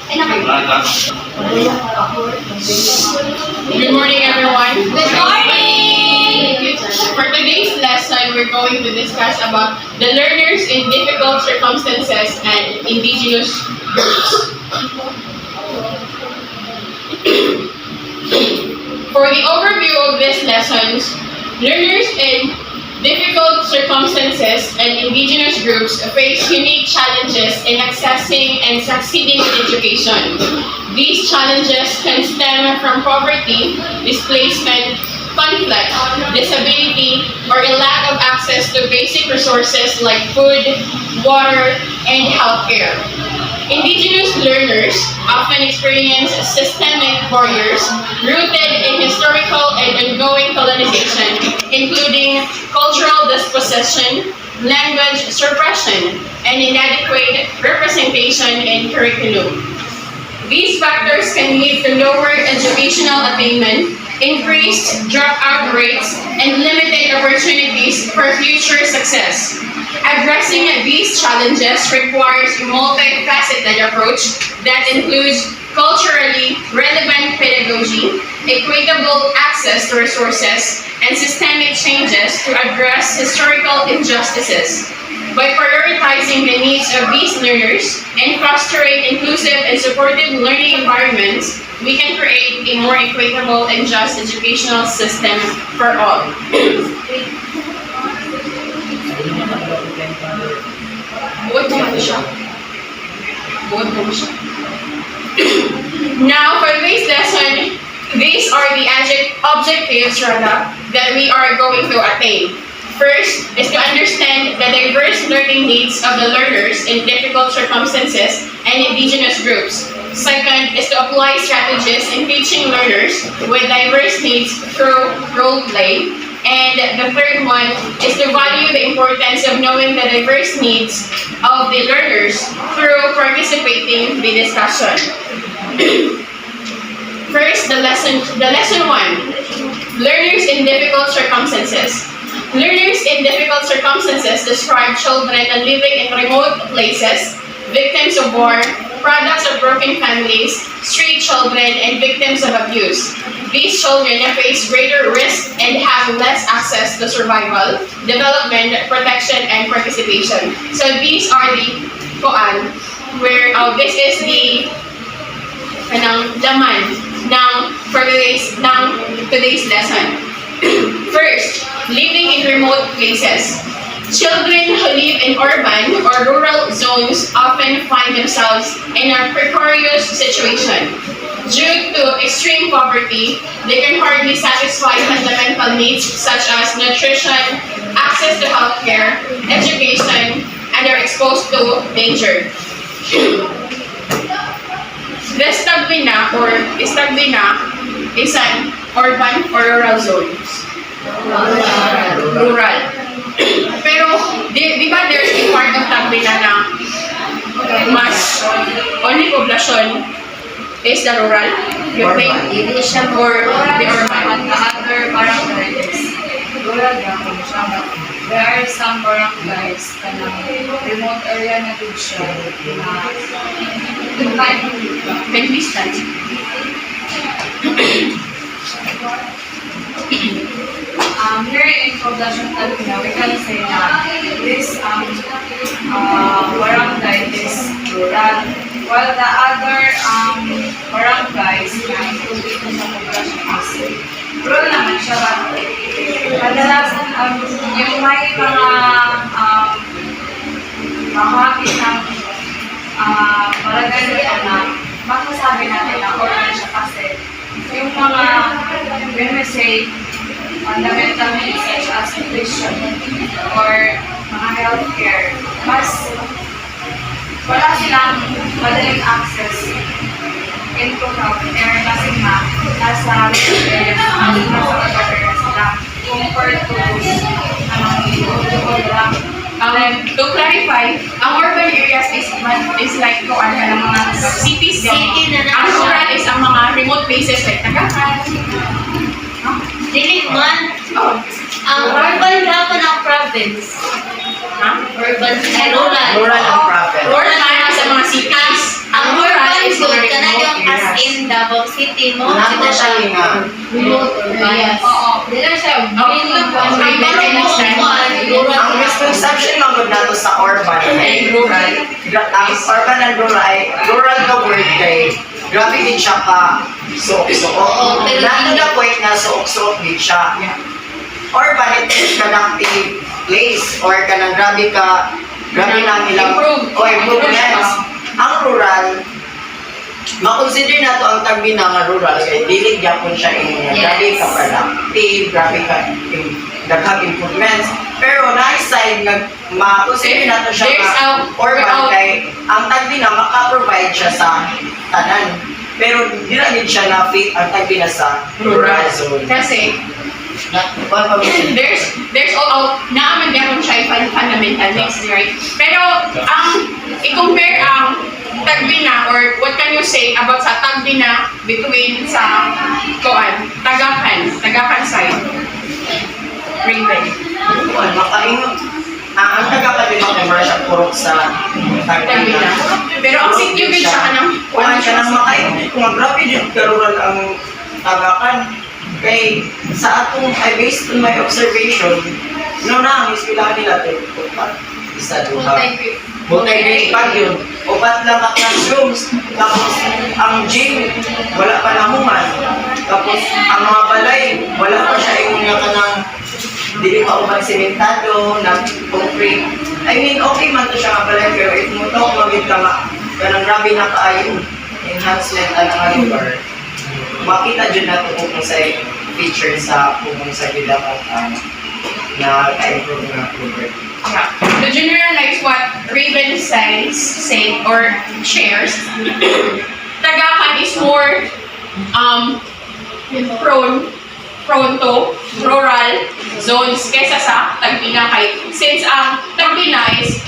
Good morning, everyone. Good morning! For today's lesson, we're going to discuss about the learners in difficult circumstances and indigenous groups. For the overview of these lessons, learners in difficult circumstances and indigenous groups face unique challenges in accessing and succeeding in education. These challenges can stem from poverty, displacement, conflict, disability, or a lack of access to basic resources like food, water, and healthcare. Indigenous learners often experience systemic barriers rooted in historical and ongoing colonization, including cultural dispossession, language suppression, and inadequate representation in curriculum. These factors can lead to lower educational attainment, increased dropout rates, and limited opportunities for future success. Addressing these challenges requires a multifaceted approach that includes culturally relevant pedagogy, equitable access to resources, and systemic changes to address historical injustices. By prioritizing the needs of these learners and fostering inclusive and supportive learning environments, we can create a more equitable and just educational system for all. Now, for today's lesson, these are the objectives that we are going to attain. First is to understand the diverse learning needs of the learners in difficult circumstances and indigenous groups. Second is to apply strategies in teaching learners with diverse needs through role play. And the third one is to value the importance of knowing the diverse needs of the learners through participating in the discussion. First, the lesson one, learners in difficult circumstances. Learners in difficult circumstances describe children living in remote places, victims of war, products of broken families, street children, and victims of abuse. These children face greater risk and have less access to survival, development, protection, and participation. So these are the where this is the laman for today's lesson. First, living in remote places. Children who live in urban or rural zones often find themselves in a precarious situation. Due to extreme poverty, they can hardly satisfy fundamental needs such as nutrition, access to healthcare, education, and are exposed to danger. The Stagbina is an urban or rural zone. Rural. Pero, di ba there's a part of Tagbina na mas only population is the rural? You think? Or the urban? The other barangays, rural lang siya. There are some barangays na remote area na din siya na Can we start? Here in Poblacion Tagbina, we can say that this barangay is rural, while the other barangays na included sa Poblacion is rural naman siya. Kadalasan yung may mga mahapit ng barangay na masasabi natin na urban siya kasi yung mga, when we say, fundamental needs such as nutrition or mga healthcare, mas wala silang madaling access into healthcare kasi nga nasa areas sila compared to To clarify, ang urban areas is like mga cities. Ang rural is ang mga remote places like Tagakan. Dili man. Oh. Ang urban hapon ang province. Urban Rural. Rural ang province. Rural man sa mga cities. Ang rural is the activity mo. Nato siya nga. Remote or bias. Oo. Dila siya. Ang misconception lang gud nato sa urban ay rural. Ang urban and rural ay rural ka word kay grabe din siya ka suok-suok. pero Nato hindi. na point na suok-suok din siya. Urban it is productive place or kanang grabe na ang ilang improvements. Ang rural ma-consider na to ang tagbina nga rural kay dili gyapon siya ingon Yes. grabe ka productive, grabe ka daghang improvements. Pero nice side nga ma-consider na to siya There's nga urban kay ang tagbina maka-provide siya sa tanan. Pero dili din siya na fit ang tagbina sa rural zone. Kasi there's all naaman gano'n siya yung fundamental mix, right? Pero i-compare ang tagbina or what can you say about sa tagbina between sa tagakan side. Raven. Makaingon. Ang taga-kabila commercial purok sa Tagbina. Pero ang sityo din siya ka ng Kuhan siya ng makaingon. Kung grabe din karural ang tagakan. Kay sa atong, I based on my observation, no na ang ispilahan nila ito. Isa, duha. Multi-grade pag yun. Upat lang ka classrooms. Tapos, ang gym, wala pa namuman. Tapos, ang mga balay, wala pa siya yung nga ka ng dili pa ubang sementado, na concrete. I mean, okay man to siya nga balay, pero if mo to, magit ka nga, kanang grabe na kaayo. Enhancement ang mga lugar. Makita dyan na ito kung sa feature sa kung sa gila na ka-improve na lugar. Yeah. To generalize what Raven say or shares, tagakan is more prone to rural zones kesa sa tagbina kay since ang tagbina is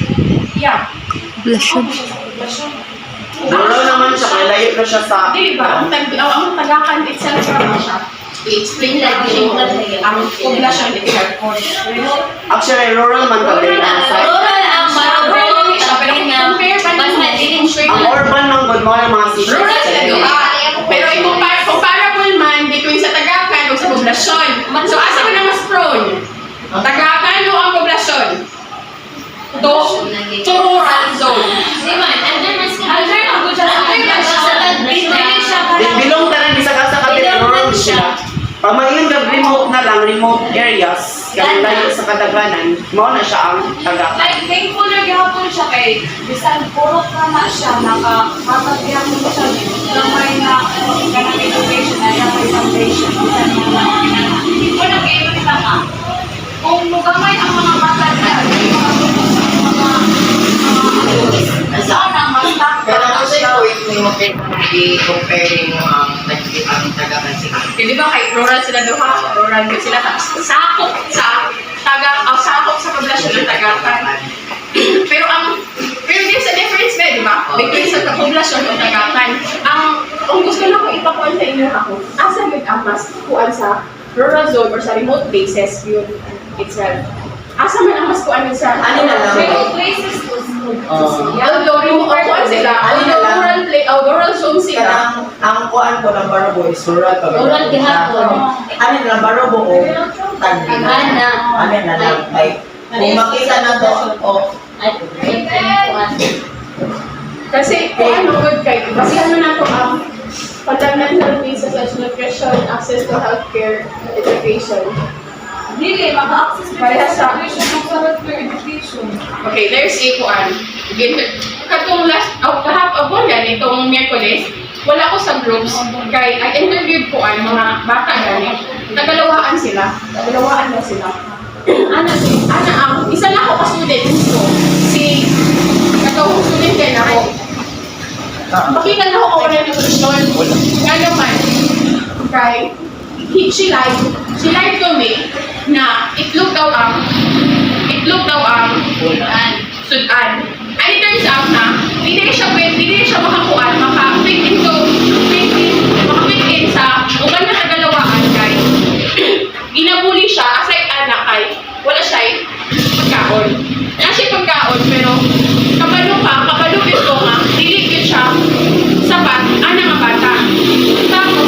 Rural naman siya, kaya layo na siya sa... di ba ang tagakan itself ano siya i-explain lang ang poblasyon itself. Actually, rural man kami. Rural ang marabot. Pero compare pa Mas Ang urban man good mo yung mga cities. rural sila doon. Pero comparable man between sa tagakan o sa poblasyon. So asa man ang mas prone? Tagakan o ang poblasyon? To rural zone. Bilong ka rin isa ka sa kapit rural sila. Pag mag-iyon ka remote na lang, remote areas, kaya layo sa kadaganan, mo na siya ang tagakan. Like, thankful na gihapon siya kay bisan puro ka na siya, nakakatagyan mo siya gamay na ganang education na gamay foundation. Bisan mo na walang game kita nga. Kung mugamay ang mga bata niya, sana mas Pero takot ako siya. sa point mo yung i-comparing ang tagakan sila. Di ba kay rural sila doon ha? Rural din sila. Tapos sakop sa poblasyon ng tagakan. Pero there's a difference ba, di ba? Between sa poblasyon ng tagakan. Ang gusto lang ko ipakuan sa inyo ako, asa yun ang mas kuan sa rural zone or sa remote places yun itself. Asa man ang mas kuan yun sa Ano na lang? Remote places was although remote kuan sila, although rural zone sila. Kanang ang kuan ko ng Barabo is rural pa. Rural gihapon. Ano na Barabo o Tagbina? Ana. Ano na lang? Ay, kung makita na to, Kasi kung ano good kayo, kasi ano na ito ang fundamental pieces such as nutrition, access to healthcare, education. Dili, maka-access Parehas sa- education. Okay, there's a kuan. Katong kahapon yan, itong Miyerkules, wala ko sa groups, kay I interviewed ko ang mga bata gani. Tagalawaan sila. Tagalawaan na sila. Isa lang ako ka-student ko. Si katong student kay na ako. Makita na ako kung ano yung nutrition. Nga naman, kay she lied to me na itlog daw ang sudan. And it turns out na hindi siya makakuan, maka-fit in sa uban na kagalawaan kay ginabuli siya aside anak kay wala siya pagkaon. Wala siya pagkaon pero kabalo ito nga dili gyud siya sapat ana nga bata. Tapos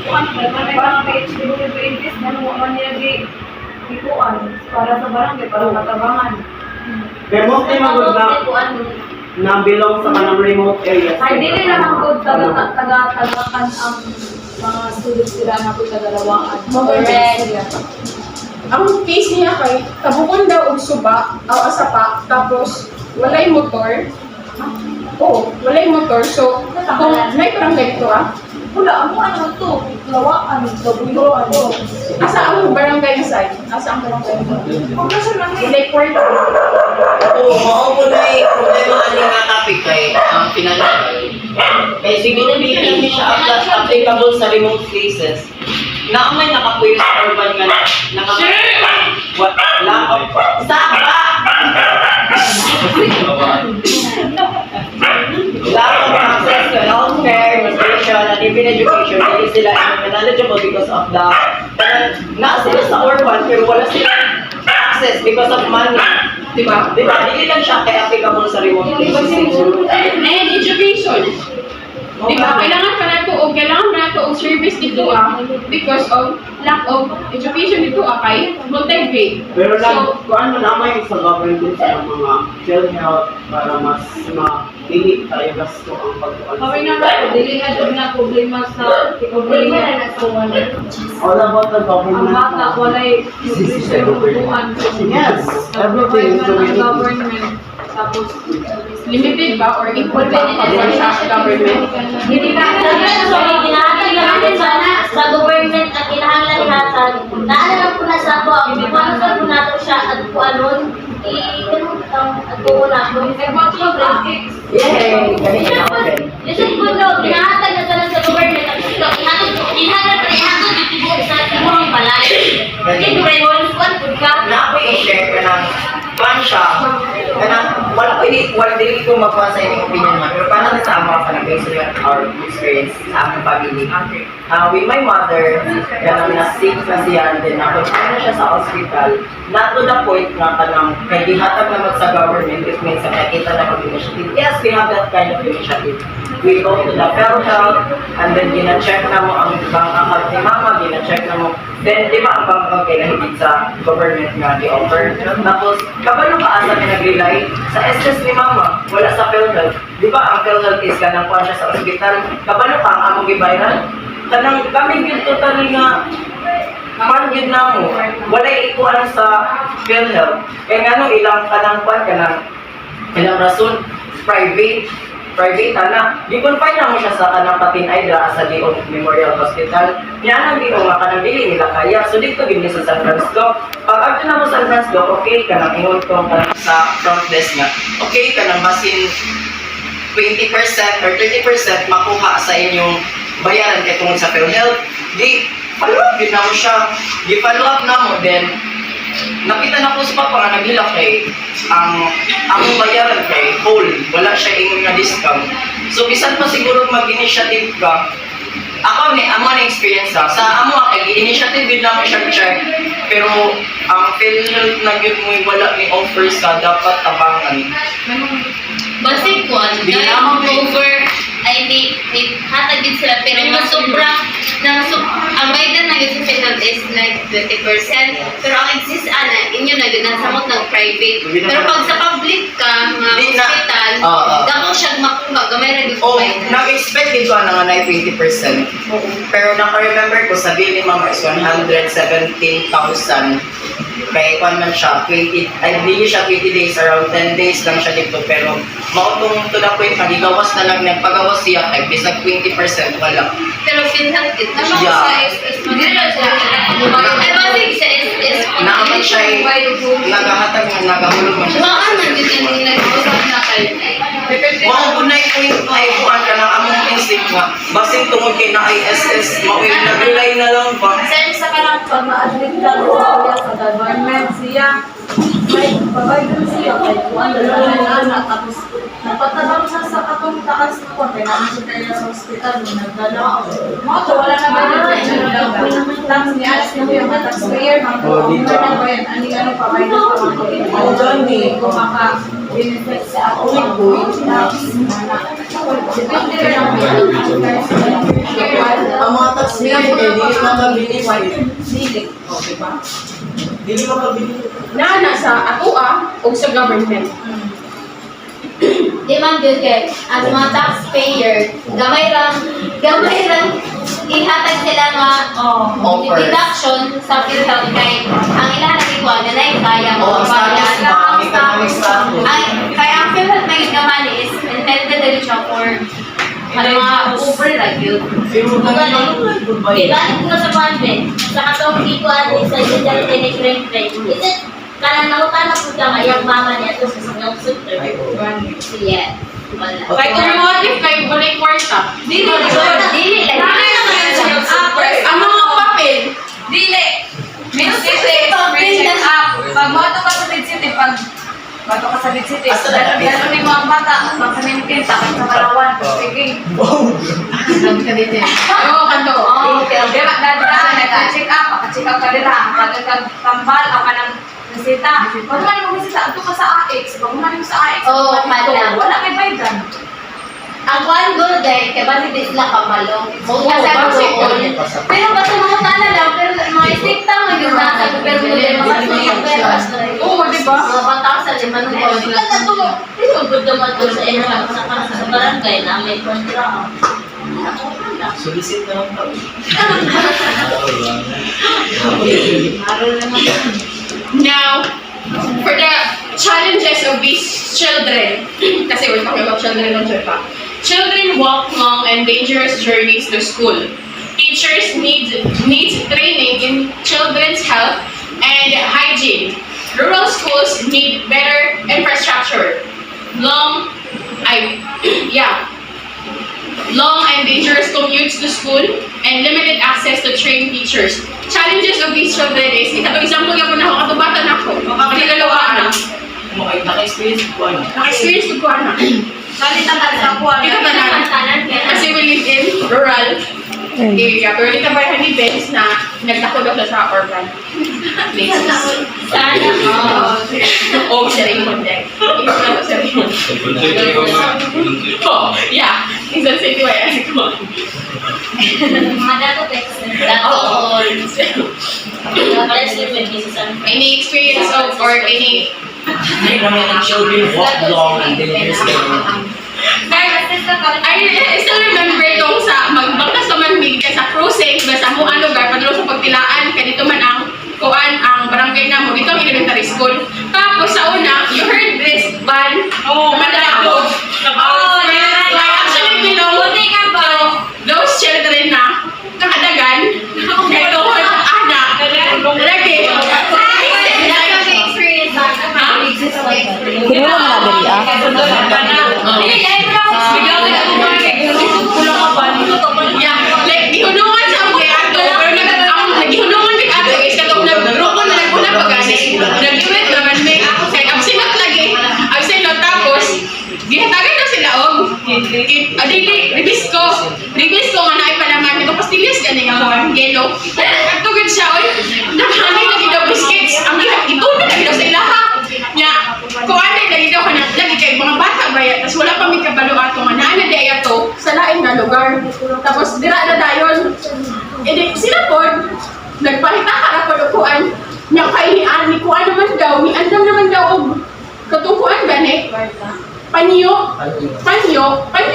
parang PHWs na naman niya ikuan para sa barangay, para matabangan. Remote ay magod na belong sa kanang remote area. Ay, dili na ang good tagakan ang mga students sila na po tagalawaan. Correct. Ang case niya kay tabukon daw og suba o asapa tapos walay motor. Oo, walay motor. So, kung may parang ganito Wala, ano to? Lawaan, gabuyo, ano. asa ang barangay side? Asa ang barangay? Pagkasa lang eh. Like, where Oo, mao po na problema ani nga topic kay ang financial. Kay siguro hindi siya applicable sa remote places. Naamay nakapuyo sa urban nga what lack of lack of access to healthcare, nutrition, and even education. Hindi sila knowledgeable because of the na sila sa urban pero wala sila access because of money. Diba? Dili lang siya kaya applicable sa remote places. and education. Diba? Kailangan pa nato og service dito because of lack of education dito kay multi-grade. Pero lang, kuan mo naman yung sa government sa mga PhilHealth para mas ma-limit tayo gasto ang pagkuhan. Kami na lang, dili na problema sa problema na sa wala. All about the Ang government. bata, walay nutrition, upuan. Yes, everything is Ang government. Tapos, Limited ba or equal ba ang pagkuhan sa government? hindi na Kinahatag natin sana sa government at kinahanglan ihatag. Naalala po na sa ako, ang ipangkal po nato siya at po anon, at po na po. Yay! Ganito na ako din. Lisod po no, kinahatag na sana sa government at ihatag dito sa timurong balay. Hindi ko rin one po ka. Na ako i-share ka ng plan siya. Wala dili ko magkuha sa inyong opinion man. Pero parang sa amo ka na based on our experience sa aming family. With my mother, ganang na-sick na siya, then napunta na siya sa hospital. Not to the point na kanang kaihatag naman sa government, it means sa nakita na mag-initiative. Yes, we have that kind of initiative. We go to the PhilHealth, and then gina-check na mo ang bank account ni mama, gina-check na mo. Then, di ba ang bank account kaya hindi sa government nga di-offer? Tapos, kabalo ka asa na nag-rely sa SS ni mama, wala sa PhilHealth. Di ba ang PhilHealth is kanang kuha siya sa ospital, kabalo ka ang among gibayran? Kanang kami yun totally nga man-gid na mo, wala ikuan sa PhilHealth. Kaya nga no, ilang kanang kuan kanang ilang rason, private na. Di-confine na mo siya sa kanang Patinay dra sa Leon Memorial Hospital. Yan ang di nga kanang dili nila kaya. So dito gini sa San Francisco. Pag after na mo San Francisco, okay kanang ingon ko kanang sa front desk nga. Okay kanang basin 20% or 30% makuha sa inyong bayaran kay tungod sa PhilHealth. Di follow up yun na mo siya. Di follow up na mo then nakita na ko sa papa nga naghilak kay ang bayaran kay whole, wala siya ingon nga discount. So bisan pa siguro mag-initiative ka, ako ni amo na experience sa amo kay initiative yun lang siya check, pero ang PhilHealth na yun mo wala ni offer sa dapat tabangan. Basic ko, Di dahil naman over, ay di hatagid sila, pero mas sobra, ang bayad na yun sa PhilHealth is like 20%, pero ang exist inyo na yun, nasamot ng private. Pero pag sa public ka, mga Di na- hospital, dako siya makuha, gamay na dito Oh, bayad. nag-expect dito na nga 20%. Pero naka-remember ko, sabi ni mama is 117,000. Kaya kung man siya, 20 siya 20 days, around 10 days lang siya dito. Pero mautong to the point, magigawas na lang, nagpagawas siya, kay bisag 20%, wala. Pero PhilHealth dito. Yeah. Ay, basic sa SS. Naaman siya nagahatag nga, nagahulog man siya. Baka man yun yung nag-usap na kayo. Mga bunay point ay kuhan ka ng among instinct nga. Basing tungod kay na ISS, mauwi nag-rely na lang ba? Sen sa kanang pag ma-admit ka sa government siya, may provider siya kay kuan na tapos napatabang siya sa katong taas ko kay naman siya tayo sa ospital nagdala mo to wala na ba tax niya mo yung taxpayer mga na ba yan ani ano pa may kung maka benefit sa ako tax Ang mga taxpayer eh, hindi makabilis. Hindi makabilis. Na sa atua o sa government. Di man gyud kay as mga taxpayer, gamay lang ihatag sila nga Offer. deduction sa PhilHealth kay ang ilang ikuha na na kaya Oo, status ba? May economic status. Ay, kaya ang PhilHealth may gamani is intended din siya for mga over like yun. Pero ganun, Ibalik mo sa convent, sa katong ikuan ni sa Judal Telegram Friend. Isit, kanan ako ka na po ka mayang mama niya to sa sinong sutter. Yeah. Wala. Like, kung what if kayo walay kwarta? Dili lang. Ang mga papel, Dili. Mid-city, check up. Pag moto ka sa mid-city, pag moto ka sa mid-city, Asa na? gano'n yung mga bata, magka-maintain, takot sa Palawan, sige. oo, kanto. Dira, nag-check up, maka-check up ka dira, pag tambal, ako ka ng bisita. Pag man mo bisita, ito ka sa AX, pag man mo sa AX, Oo, madam. wala kay baydan. Ang kuan good day, kaya ba hindi sila kapalo? Mga sa kasi doon. Pero basta mga tana lang, pero mga istikta mo yung nasa pero hindi mga pero Oo, di ba? mga bata sa lima nung kuwan. Ikaw na to, ito good naman to sa inyo sa barangay na may kontra. Solicit na lang tao. Now, for the challenges of these children, kasi we're talking about children on Japan. Children walk long and dangerous journeys to school. Teachers need training in children's health and hygiene. Rural schools need better infrastructure. Long and dangerous commutes to school and limited access to trained teachers. Challenges of these children is, ito example nga po na ako, katubatan ako, makakalawaan. Naka-experience ko ano. Naka-experience ko ano. Salitan ka sa kuwan. Ito tanan. Kasi we live in rural area. Pero dito ba yung Benz na nagtako daw siya sa urban places. Oh, si Raymond din. Ito na po si Raymond. Oh, yeah. Isang city way as ko. Mga dato text. Oo. Any Any experience of or any Hindi naman yung children walk long and dangerous. I still remember itong sa magbangkas naman bigay sa cruising sa mo ano lugar padalo sa pagtilaan kaya dito man ang kuan ang barangay namo dito ang elementary school tapos sa una you heard this ban madako actually belong to those children na nakadagan kaya doon anak lagi Kini mo na diri ah. Yeah, like gihunungan sa ang ato, pero nagihunungan kay ato is katong naggrupo na naguna pagani. Nag-event naman may kay absinot lagi. Absinot tapos gihatagan na sila og adili ribis ko nga naay palaman nito pastillas gani nga mo yellow. Tugod siya oy. Naghangay lagi daw biscuits. Ang ituno na daw sa ilaha. Nya kuan lagi daw kana lagi kay mga bata baya tas wala pa mi kabalo ato nga naa na di ato sa lain nga lugar. Tapos dira na dayon. Edi sila pod nagpahita ka pod og kuan. Nya kay ni kuan naman daw ni andam naman daw og katukuan gani. Panyo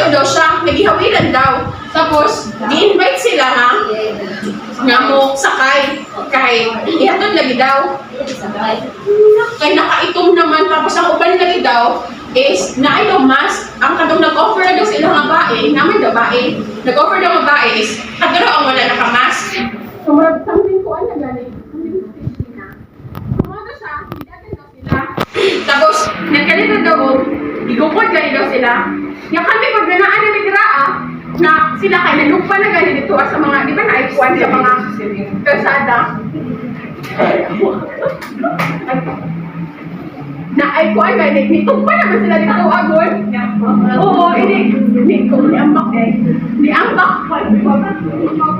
daw siya, nagihawilan daw. Tapos, di-invite sila ha, nga mo sakay, kay ihatod lagi daw. Kay nakaitom naman, tapos ang uban lagi daw, is naay daw mask, ang kadong nag-offer na daw sila nga bae, naman daw bae, nag-offer daw nga bae is, kadaro ang wala naka-mask. Sumarag something ko, ano gani? Sumarag siya, hindi daw sila. Tapos, nagkalito daw, igupod gani daw sila. Yung kami pag ganaan na nagraa, na sila kay nalupa na gani dito sa mga, di ba naikuan sa mga kalsada? Naikuan gani, nitumpa naman sila dito agod. Oo, hindi ko niambak eh. Niambak pa.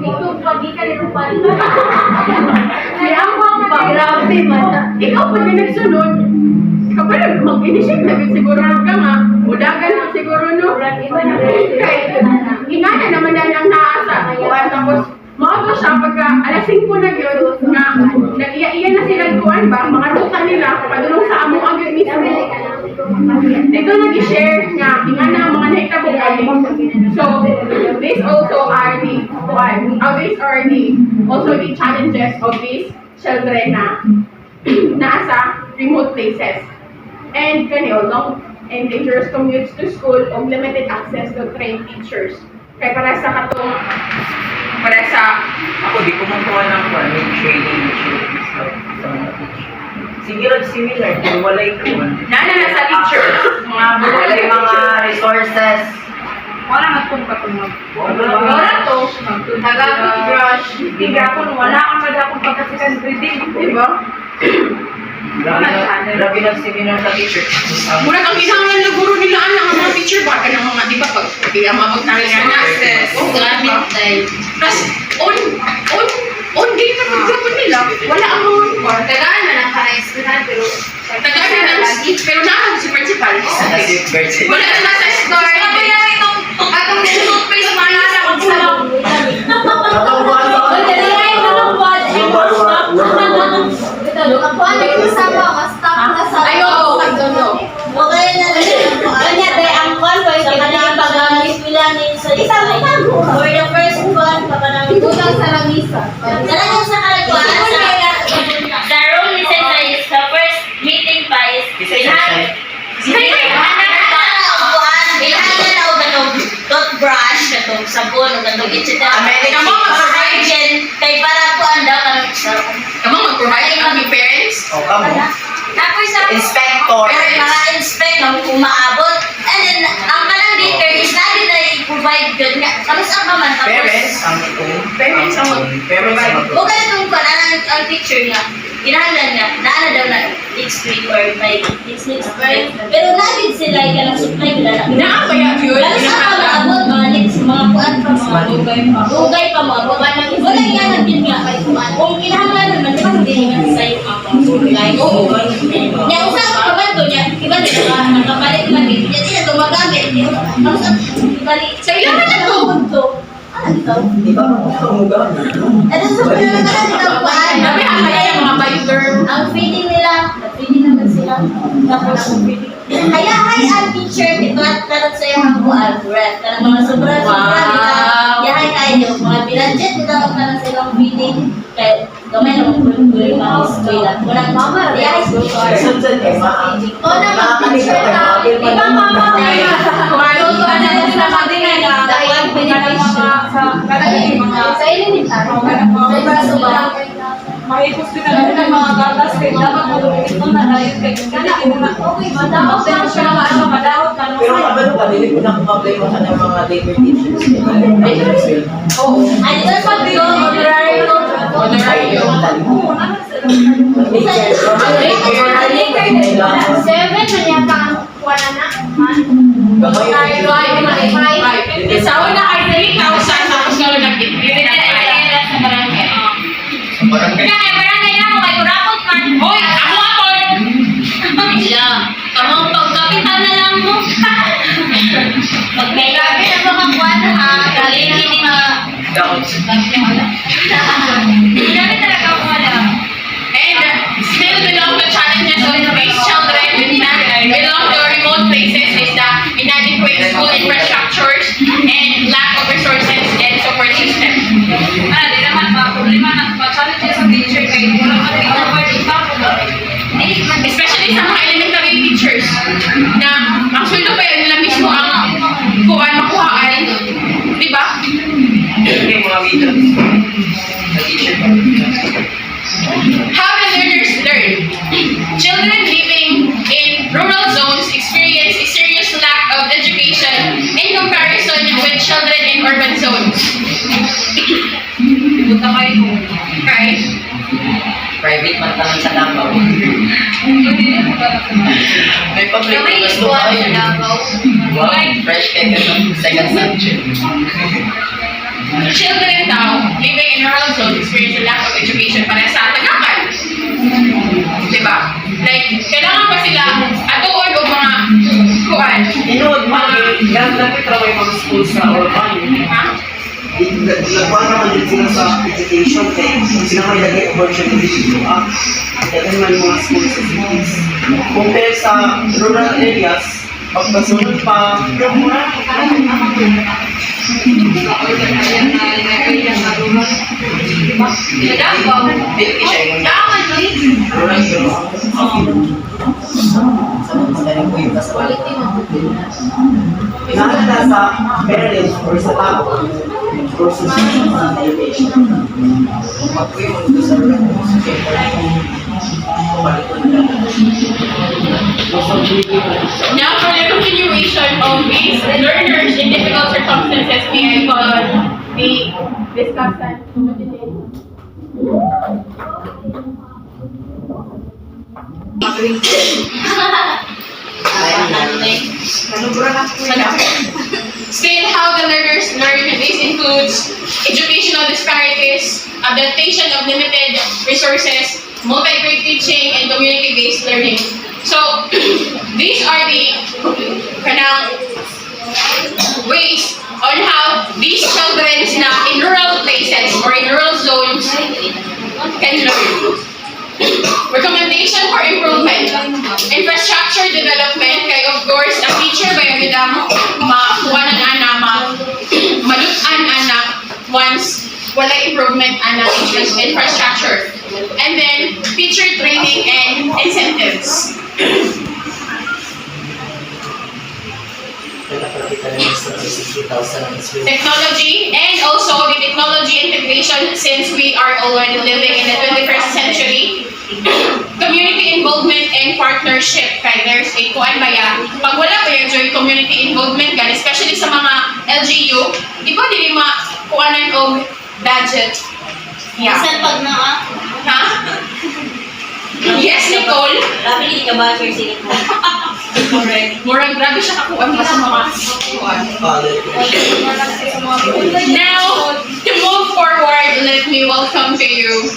Ito, pagi ka rin pa rin. Niambak pa. Grabe man. Ikaw pag nagsunod, ikaw pa mag-initiate na siguro ka nga. Udagan mo siguro no? Kay, inana naman na lang naasa. Kuan, tapos, maabot siya pagka alas 5 na yun, nga, nag-iya-iya na silang kuan ba, mga ruta nila, padulong sa among agad mismo. Dito nag-share nga, ingana mga naitabo kami. So, these also are the, these are the, also the challenges of these children na nasa remote places. And kanyo, long and dangerous commutes to school o limited access to trained teachers. Kaya para sa katong, para sa, Ako, di ko makuha ng training sa mga teacher. Sige lang similar, kung walay ko. na sa teachers, mga Walay mga resources. Wala na itong katunog. wala to, taga-toothbrush, Hindi ako, wala akong madakong pagkasikan breathing. diba? Grabe na seminar sa teacher. Murag ang kinahanglan na guro nila ang mga teacher ba ka ng mga di ba pag kaya mamagtangin na access Gamit dahil. tapos on game na pagkapon nila wala ang mga Tagaan na lang para eskwelahan pero tagaan na pero naman si principal wala na sa store atong toothpaste manara kung sa ayo Okay na rin. Kanya, dahil ang convoy, kanya pag-alis nila ni sa for the first one, kapag utang sa lamisa. Talagang sa kalagwan, the role ni Sensei is the first meeting pa is toothbrush, katong sabon, katong etc. American mo, mag-provide. Kay para po daw kanang kamo mag-provide ang aming parents O, kamo. tapos sa Inspector. mga inspect ng umaabot. And then, ang kanang daycare is lagi na i-provide good nga. Tapos ang kaman, tapos... Parents ang Parents ang Parents ang Huwag ka itong kwan, ang teacher niya, kinahanglan niya, naana daw na next week or by next week. Pero lagi sila ka ng supply nila na. inaabaya yun Lalo sa maabot, mga next, mga kuan pa, mga dugay pa, mga kuan na. Wala nga lang din nga kay kuan. Kung kinahanglan naman, di ba hindi naman sa iyo ang mga supply? Oo. Niya, usap ka ba ito niya? Iba nila, nakapalit lang din. Niya, sila gumagamit. Ano sa, ibalik. sa iyo na ito Ano ito? Di ba mo gamit? Ano sa pinagkakalan ng kuan? sabi kaya yung mga binder Ang feeding nila, feeding naman sila. Tapos, hayahay ang teacher, ito at tarot sa iyong kuan, breath. Tarot mga sobra-sobra nila. Yahay kayo, mga binadget nila ang tarot sa iyong feeding. Kaya, gamay na magpulong-pulong yung mga eskwela. Walang mama, yahay sa Sunset eh, ma. O naman, teacher na, di ba mama tayo? Maluto na lang sa madinay na. Dahil sa elementary, sa iba-suba. Mahipos din na lang ng mga gatas kaya dapat ito na dahil kay kanya madawat din siya madawat ka Pero kabalo ka, dili ko na kumabay mo sa mga daycare teachers. oo Ano ba pag yun? Honorary ko. honorary Seven na yata ang wala na. sa una ay 3,000 tapos nga nag-ibigay na Kaya barangay na ako, may kurapot man. hoy ako atol Wala. Kamang pagkapitan na lang mo. Pag may gabi na mga kwan, galing hindi mga... Grabe talaga ako wala. and still below the challenges of these children belong to remote places is the inadequate school infrastructures and lack of resources and support system. di naman pa problema na pa-challenges sa teacher kaya wala ka rin cover ito Especially sa mga elementary teachers na ang sweldo pa yun nila mismo ang kuhaan makuhaan. Di ba? Hindi mga videos. Sa teacher. How do learners learn? Children living in rural zones experience a serious lack of education in comparison with children in urban zones. punta kayo Right? Private man tanan sa Davao. hindi na May public Kamay na gusto ikuan kayo. sa Davao. Wow, fresh cake ng second subject. Children now living in rural zones experience a lack of education para sa tagakan. Diba? Like, kailangan pa sila atuon o mga kuan. Inood, mga dati may mga school sa urban. Nagkuhan naman din sila sa education kaya sila may lagay opportunity dito. Kaya may mga school sa cities. Compare sa rural areas, pagkasunod pa, hindi siya yung rural naalala sa parents or sa tao versus sa education. Mag-uwi mo dito sa rural Now, for the continuation of these learners in difficult circumstances, may I call the discussant. Still, how the learners learn. This includes educational disparities, adaptation of limited resources, multi-grade teaching, and community-based learning. So, these are the ways on how these children na in rural places or in rural zones can learn. Recommendation for improvement. Infrastructure development, kay of course, ang teacher ba yung bidang makuhanan anak, malutan anak once wala improvement anak infrastructure. And then, teacher training and incentives. Technology and also the technology integration since we are already living in the 21st century. Community involvement and partnership. Kaya there's a kuan ba yan? Pag wala ba yung joint community involvement gan, especially sa mga LGU, di ba dili kuanan og budget? Yeah. Minsan pag Ha? Yes, Nicole. Grabe hindi ka ba sir sige ko. Correct. Murag grabe siya kakuan pa sa mga kuan. Now, to move forward, let me welcome to you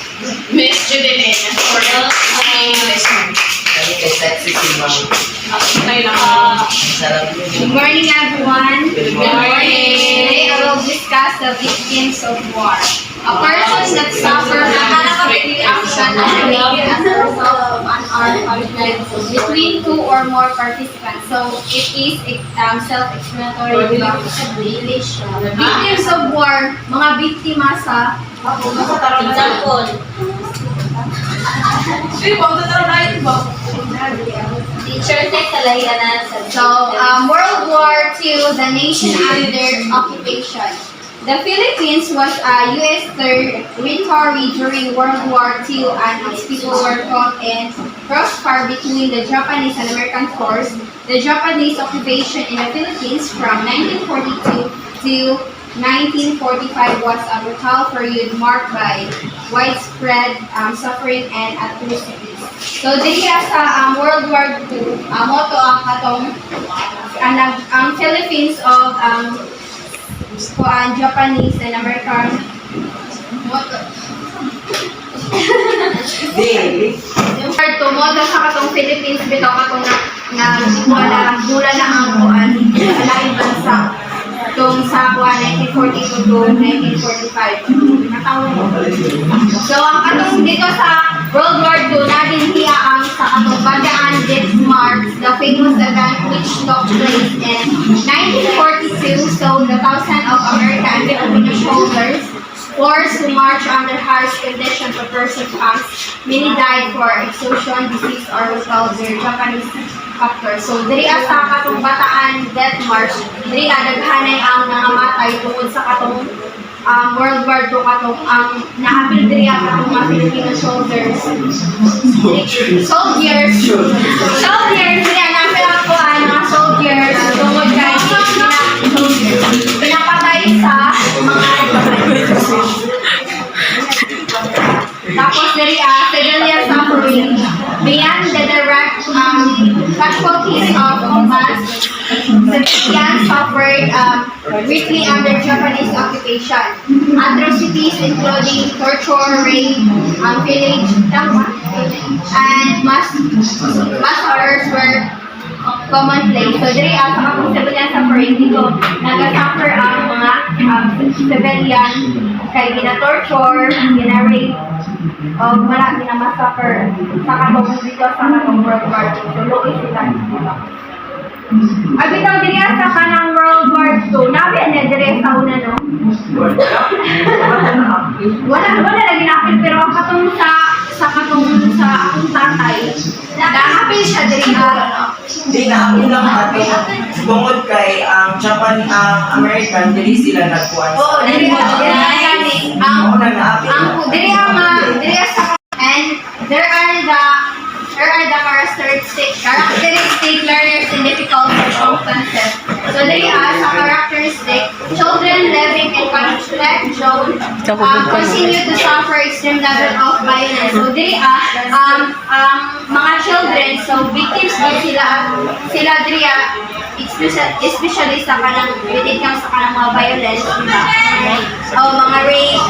Miss Judeline for saying this one. Good morning, everyone. Good morning. Today, I will discuss the victims of war. A person that suffers a reaction as a result of an armed conflict between two or more participants. So, it is self-explanatory. The victims of war, mga biktima sa Example. Teacher, take kalahianan sa World War II, the nation under occupation. The Philippines was a U.S. territory during World War II and its people were caught in crossfire between the Japanese and American forces. The Japanese occupation in the Philippines from 1942 to 1945 was a brutal period marked by widespread suffering and atrocities. So, diya sa World War II, moto ang katong ang Philippines of Japanese and American moto. Tumodo sa katong Philippines bitaw katong na wala mula na ang kuan laing bansa tong sa kuan 1942 to 1945. So ang katong dito sa World War II na din siya ang sa katong Bataan Death March, the famous event which took place in 1942. So the thousands of American and Filipino soldiers forced to march under harsh conditions to pursue camps. Many died for exhaustion, disease, or without their Japanese captors. So, diri sa katong Bataan Death March, diri daghanay ang nangamatay tungod sa katong World War II katong ang naapil diri ang katong mga Filipino soldiers. Soldiers, diri ang naapil ako ang mga soldiers tungod kay pinapatay sa mga tapos dari civilian suffering beyond the direct casualties of combat. Civilians suffered greatly under Japanese occupation. Atrocities including torture, rape, pillage, and mass horrors were common place. So diri sa katong civilian suffering dito naga-suffer ang mga civilian kay gina-torture, gina-rape, o wala gina-massacre sa katong dito sa katong World War II. So luoy sila. Abi taw diri sa kanang World War II, nabi na diri sa una no. Wala lagi na pero ang katong sa akong tatay, naapil siya diri Hindi na ako lang ato. Tungod kay ang Japan, ang American, dili sila nagkuhan. Oo, diri ang Ako na naapil. diri sa and there are the characteristic learners in difficult circumstances. So diri sa characteristic, children living in conflict zone continue to suffer extreme level of violence. So diri mga children, so victims din sila diri especially sa kanang when it comes sa kanang mga violence, o mga rape,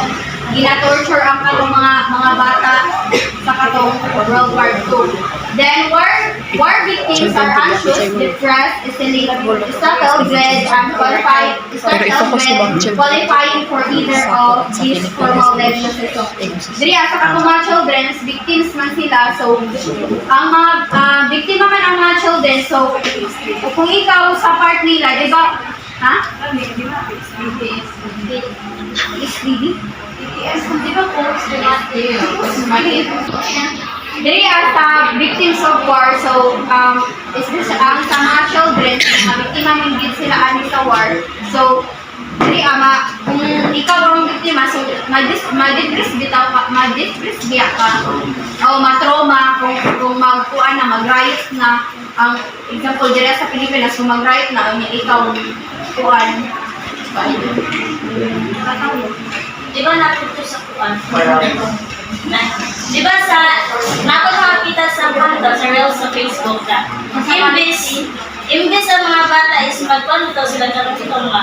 gina-torture ang katong mga bata sa katong World War II. Then war victims are anxious, depressed, easily startled with qualifying for either of these formal legislation. Diri sa katong mga children, victims man sila. So ang mga biktima man ang mga children. So kung ikaw sa part nila, di ba? Ha? STD? Di ba po? Diri sa victims of war, so ang sa mga children, biktima man gid sila ani sa war. So diri kung ikaw ang biktima, so ma-depress biya ka o ma-trauma kung magkuan na mag-riot na. Ang example diri sa Pilipinas, kung mag-riot na ikaw kuan. Di ba natuto sa kuwan? Di ba sa nakakakita sa kwento sa reels sa Facebook na imbes ang mga bata is magkwento sila karon itong mga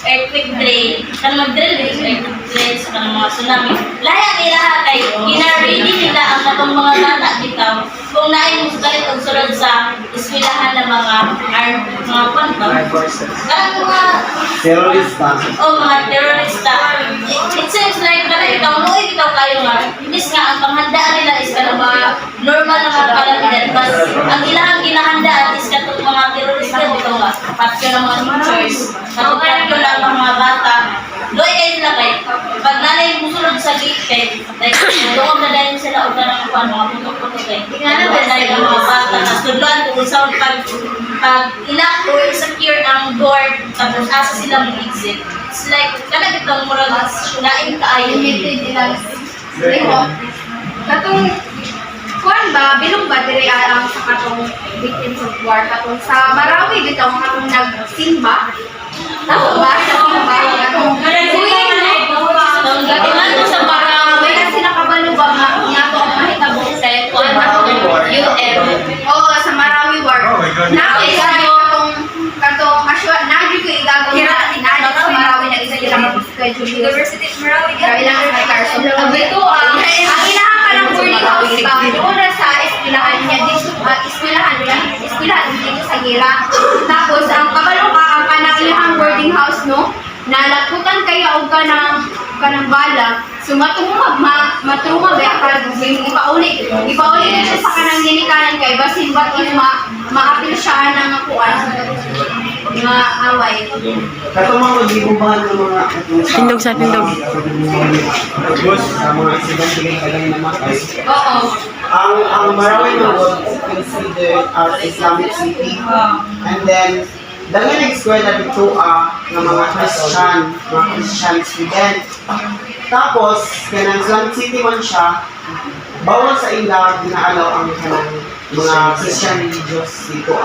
earthquake drill, kan mag-drill is earthquake drill sa kanang mga tsunami. Lahat nila kay gina-ready nila ang katong mga bata bitaw kung naay mo galit og sulod sa eskwelahan ng mga kwento. Kanang mga Terorista. mga terorista. It seems like ikaw kayo nga, imbis nga ang panghandaan nila is kanang mga normal na mga kalamidad. But ang ilang ginahandaan is katong mga terorista dito nga, patyo ng mga teachers, patyo lang ang mga bata. Doy kayo sila kay, pag nanay musulod sa gate kay, like, doon na dahil sila o kanang mga putok-putok kay. Tingnan na dahil ang mga bata, nasudlan kung saan pag ilang or secure ang door, tapos asa sila mag-exit. It's like, kanang itong murag, naing kaayo. Limited ilang katong kuan ba bilong ba diri ang sa katong victims of war katong sa Marawi dito ang katong nagsimba tama ba sa simba katong Tingnan mo sa Marawi kasi nakabalo ba nga to ang mahitabo sa kuan UM. oo sa Marawi war na katong aswa na gyud ko igagaw na sa Marawi na isa ilang schedule University of Marawi kailangan may karso dito ang ilang ka ng boarding house ba doon sa eskwelahan niya dito eskwelahan dito sa Gira tapos ang kabalo ka ang kanang ilang boarding house no nalakutan kayo og kanang bala so matruma ba ka ipauli siya sa kanang ginikanan kay basin ba maapil siya ng kuan nga away. Kato mga magbibumbahan ng mga Tindog sa tindog. sa mga aksidente ng kagaling na matay. Oo. Ang Marawi na was considered as Islamic city. And then, dahil nag-eskwela dito ng mga Christian student. Tapos, kaya ng Islamic city man siya, bawal sa ila, ginaalaw ang kanang mga Christian religious dito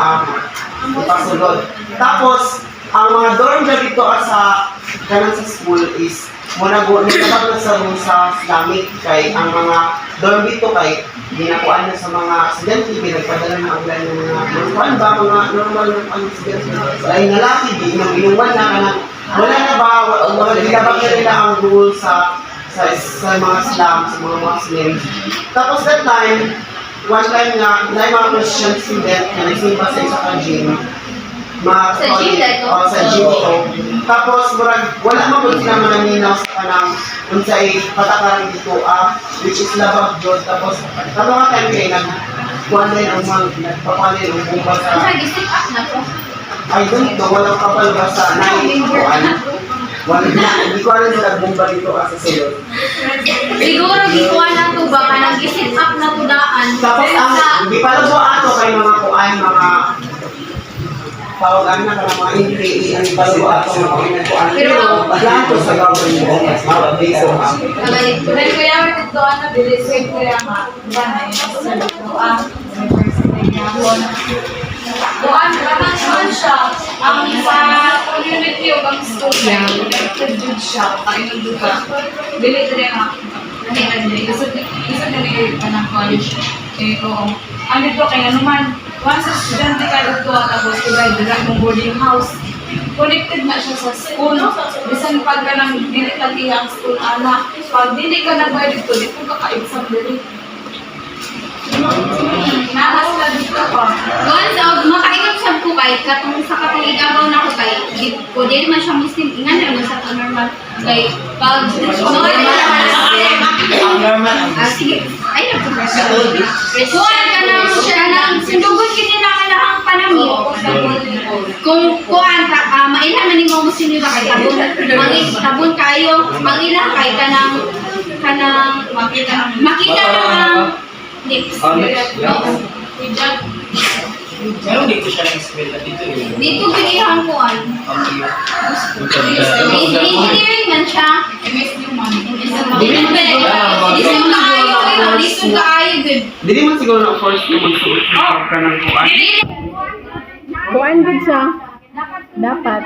ipasulod. Tapos, ang mga dorm na dito sa kanang sa school is nagtatapos na sa room sa Islamic kay ang mga dorm dito kay ginakuan na sa mga estudyante, pinagpadala na ulan ng mga mga normal na estudyante. Dahil nalaki, inuwan na kanang wala na ba, gilabag na nila ang rule sa mga Islam, sa mga Muslim. Tapos that time, one time na mga Christian student na nagsimba sa isa ka gym. Sa gym na ito? Sa gym to. Tapos, wala mabot sila mananinaw sa kanang unsay patakaran dito which is labag Diyos. Tapos, mga time kayo nagpapanin ang bumba sa... Gisip up na to. I don't know, walang kapal ba sa naiintuan. Hindi ko alam sila bumba dito sa silot. Siguro gikuha na to ba ka nang gisip up na to daan. Tapos, hindi pala po ato kay mga kuan, mga tawagan na mga NPA, ang palo ato mga kuan. Pero, lahat to sa government, mga piso. Then kuya, ito ano, bilisip kuya nga. Diba na yun, sa lutuan, university niya. Doon, naman siya. Ang sa community o bang school niya, connected good siya. Kain ng duka. Bilit rin nga. Isa na rin ka ng college. Oo. Ano ito kaya naman, once estudyante ka dito tapos tuloy dala mong boarding house, connected na siya sa school. Bisan pag ka nang dili ka tiyang school, anak. Pag dili ka nagbayad dito ka ka-exam dili. Nahas ka dito pa. Once makaingat sa ko kay katong sa katong igabaw na ko kay ko dili man siya Muslim ingan na naman sa to normal kay pag sige ay na Christian ka na siya nang sindugon kini na ang panami kung kuan ka mailan man nimo Muslim ba kay tabon kayo mangilan kay kanang makita ng lips. Meron dito siya ng eskwela dito eh. Dito binihang kuan. Engineering man siya. MSU man. Dito kaayo good. Hindi man siguro na first na magsuot ka ng kuan. Kuan good siya. Dapat.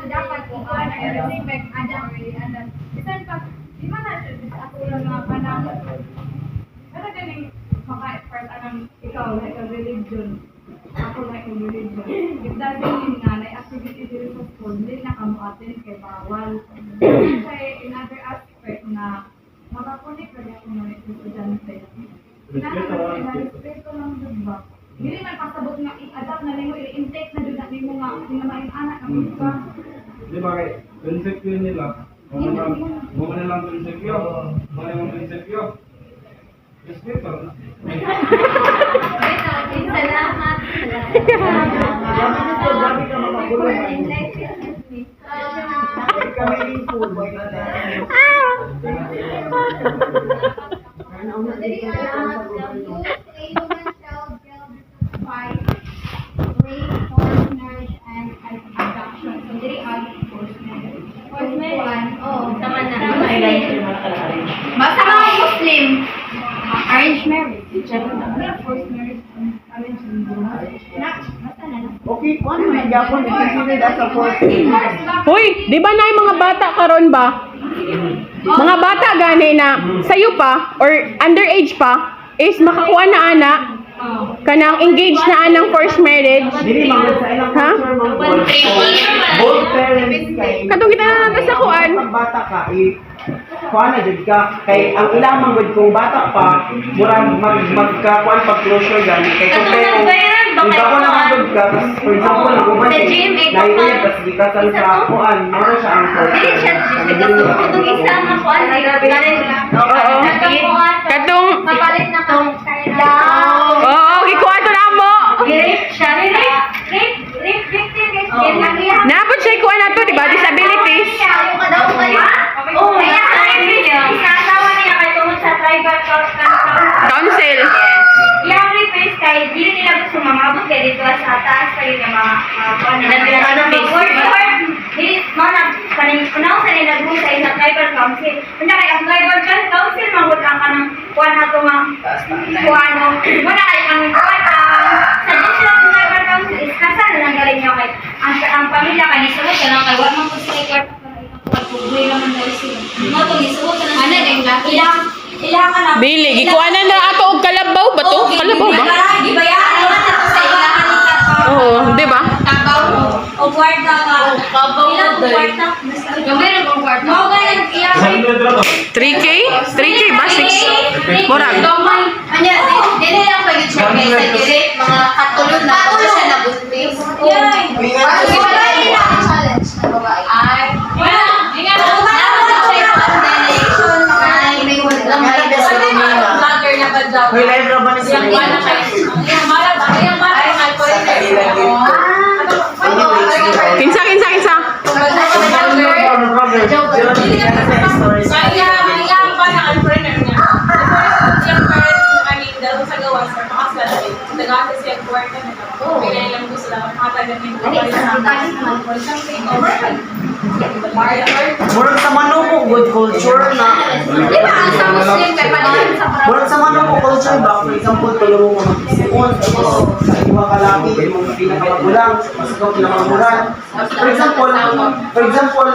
Dapat kuan ay respect ada bisan pag di man na ako lang nga kanang Pero galing maka-part anang ikaw, like a religion. Ako like a religion. If that mean nga, na activity dito sa school, hindi na kamu-attend kay bawal. Kasi in other aspect na makakunik ka ako na estudyante. Respeto lang doon ba? Hindi man pasabot nga i-adapt na nimo, i-intake na doon na nimo nga, pinamain anak ang ka. Di ba kay prinsipyo nila? Mga nilang prinsipyo. Mga nilang prinsipyo. Respeto. Salamat. Basta mga Muslim, arranged marriage. Okay, kuan man gyapon i-consider as a first. Hoy, di ba na yung mga bata karon ba? Mga bata gani na sayo pa or underage pa is makakuha na ana kanang engaged na anang first marriage. Dili man sa ilang Ha? culture man both parents kay Katong kita na sa kuan. Pag bata ka kuan na jud ka kay ang ilang man gud kung bata pa murag magkakuan pag closure gani kay kung kung ako naman gud ka for example ang uban Sa gym, eh, naiulit tas di ka sa kuan mao siya ang Dili siya, itong isa nga po, ay galing. Oo. Katong Mapalit na tong oo, gikuha to na mo. Rape siya. Rape victim is Napod siya kuha na to, di ba? Disabilities. Oh, kaya isasawa niya kay tungod sa tribal Council. yung request kay dili nila gusto mamabot kay dito sa taas kayo nga mga dili mo na kaning unaw sa nila gusto sa isang tribal council. Unya kay ang tribal council mangut ang kanang kuan ato nga kuan mo. Wala kay ang kuan sa suggestion ng tribal council is kasal lang galing niyo kay ang pamilya kay isuot ka lang kay wa man ko sila kwarta pagbuhay naman dahil sila. Mo to isuot na ano din ba? Ilang ka na. Dili, gikuha na na ato og kalabaw ba to? Kalabaw ba? Gibayaan naman na sa ilahan ni Tabaw. Oo, di ba? Tabaw. O kwarta ka. Ilang kwarta? Gamay na kong kwarta. Mao ganun iya kay 3K? 3K ba? 6? Murag. Anya, dili lang pag i-check guys, sa dili, mga katulog na po siya nabuntis. Challenge na babae. Ay, May live na ba ni Sir? Kinsa. Murag sa Manobo, good culture na. Di ba, ang sa Muslim, kay panahin sa Murag sa Manobo culture ba? For example, tulungan mo mag-isipon, tapos sa iwa ka lagi, yung pinakamagulang, mas ikaw pinakamagulang. For example,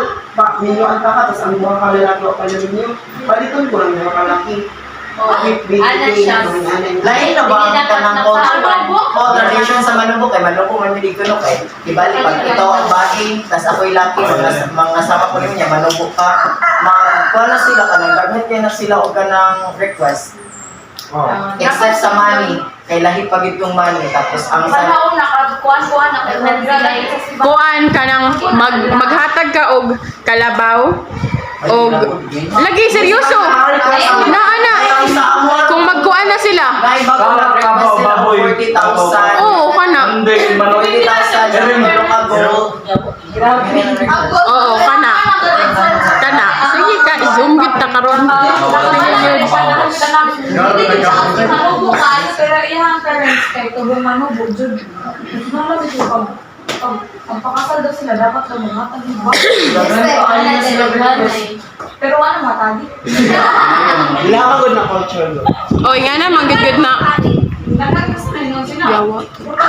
ninyo ang taka, tapos ang iwa ka lalaki o pala ninyo, paliton ko lang iwa ka laki. Lain na ba ang kanang tradition sa Manubo? Kay Manubo man hindi ko no kay ibali pag ikaw ang baging tas ako'y laki mga sama ko niya Manubo ka kuha sila kanang daghan kay na sila og kanang request except sa money kay lahi pag itong money tapos ang sa Kuan ka nang maghatag ka og kalabaw. Og lagi seryoso. Ana. Kung magkuan na sila. lahi bago lang request sila 40,000 Oo, kana. 40,000 meron ka gold Oo, kana. Sige ka, i-zoom git ta karon. Pero iyang parents kay tubong manubo, jud. Pag pakasal daw sila, dapat daw mga tagiba. Pero ano matagi? Ilakagod na culture no. Oy, nga na manggid na. Nagkakasal na yun sila. Yawa.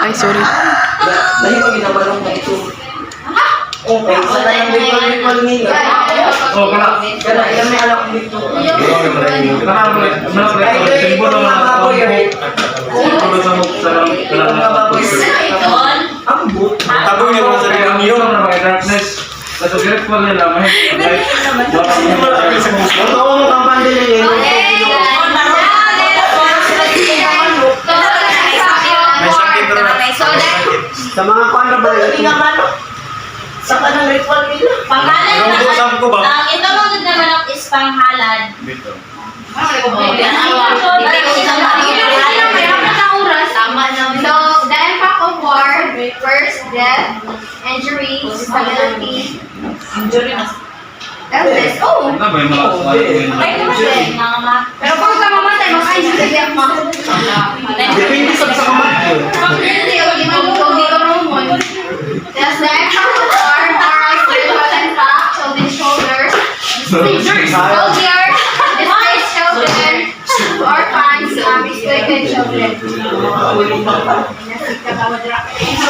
Ay, sorry. lahi pag ginabalong na ito okay sa tanang recall nila Oh, kana. kana ilan may alam dito ang boot Tago niyo sa sarili niyo na may darkness. Sa direct po nila may Totoo mo kang pandili sa mga kuan na ba? hindi nga man sa kanang recall nila Pangalan Yung na busang ko ba? ang ito mga naman is panghalad. Tama na. So, the impact of war, first, death, injury, disability, illness. Oh! Ano ba yung mga Pero kung ka mamatay, maka-injury ka mo. Depende sa kamatyo. Hindi, okay, mag-COVID or hormone. There's the impact of war, moral, spiritual, and fact, children's shoulders, soldier, displaced children, orphans, exploited children.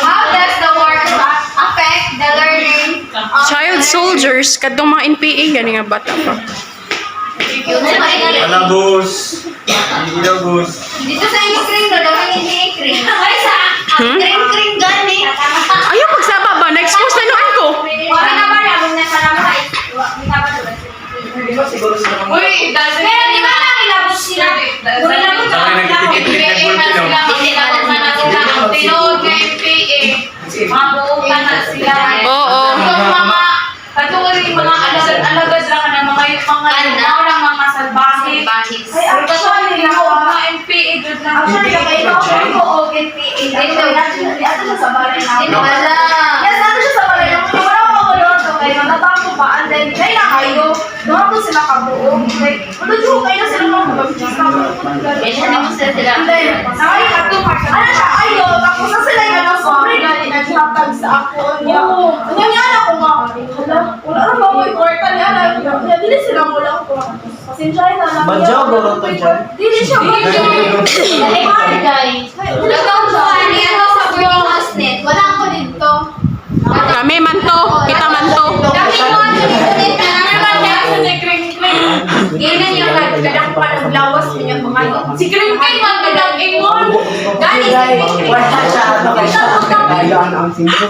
How does the war affect the learning of Child soldiers kadtong mga NPA gani nga bata pa. Alabos. Ilabos. Dito sa inyo kring na daw hindi kring. Ay sa Hmm? kring gani. Ayaw pagsaba ba? Na-expose na noon ko. Wala na ba na mong nasalamay? hindi ba siguro sila Uy, dahil Pero di ba nakilabot sila? Kung nilabot Sabi nagtitikit tinood nga MPA, mabuutan na sila. Oo. Itong mga, katulad yung mga alagad lang na mga salbahe. Ay, actually, mga MPA dyan na. Actually, kapag ito ako ko o NPA. Ito sa balay na. Wala. Yes, ano siya sa balay na. Kung wala ko ko yun, so kayo natatango pa. And then, kaya na kayo. Doon ko sila kabuo. Like, ano dyan kayo na sila mga kabagpis na. And then, nakay katupag. Ano siya, ayo. Tapos na sila yung mga sobre gali na hatag sa ako. Ano niya na ko nga. Wala na ba ko important niya. Dili sila mo lang ko. Pasensyahin na lang. Badyaw, gulong to dyan. Dili siya badyaw. Nagaw siya. Ano sa buong asnet. Wala ko dito. Kami man to, kita man to. Kami ko ang sulit na naman niya sa kring-kring. Yan yung nagkadak pa ng lawas niya mga si kring-kring magkadak ingon. Gani si kring-kring. wala siya ano kay siya Kailangan ang singko.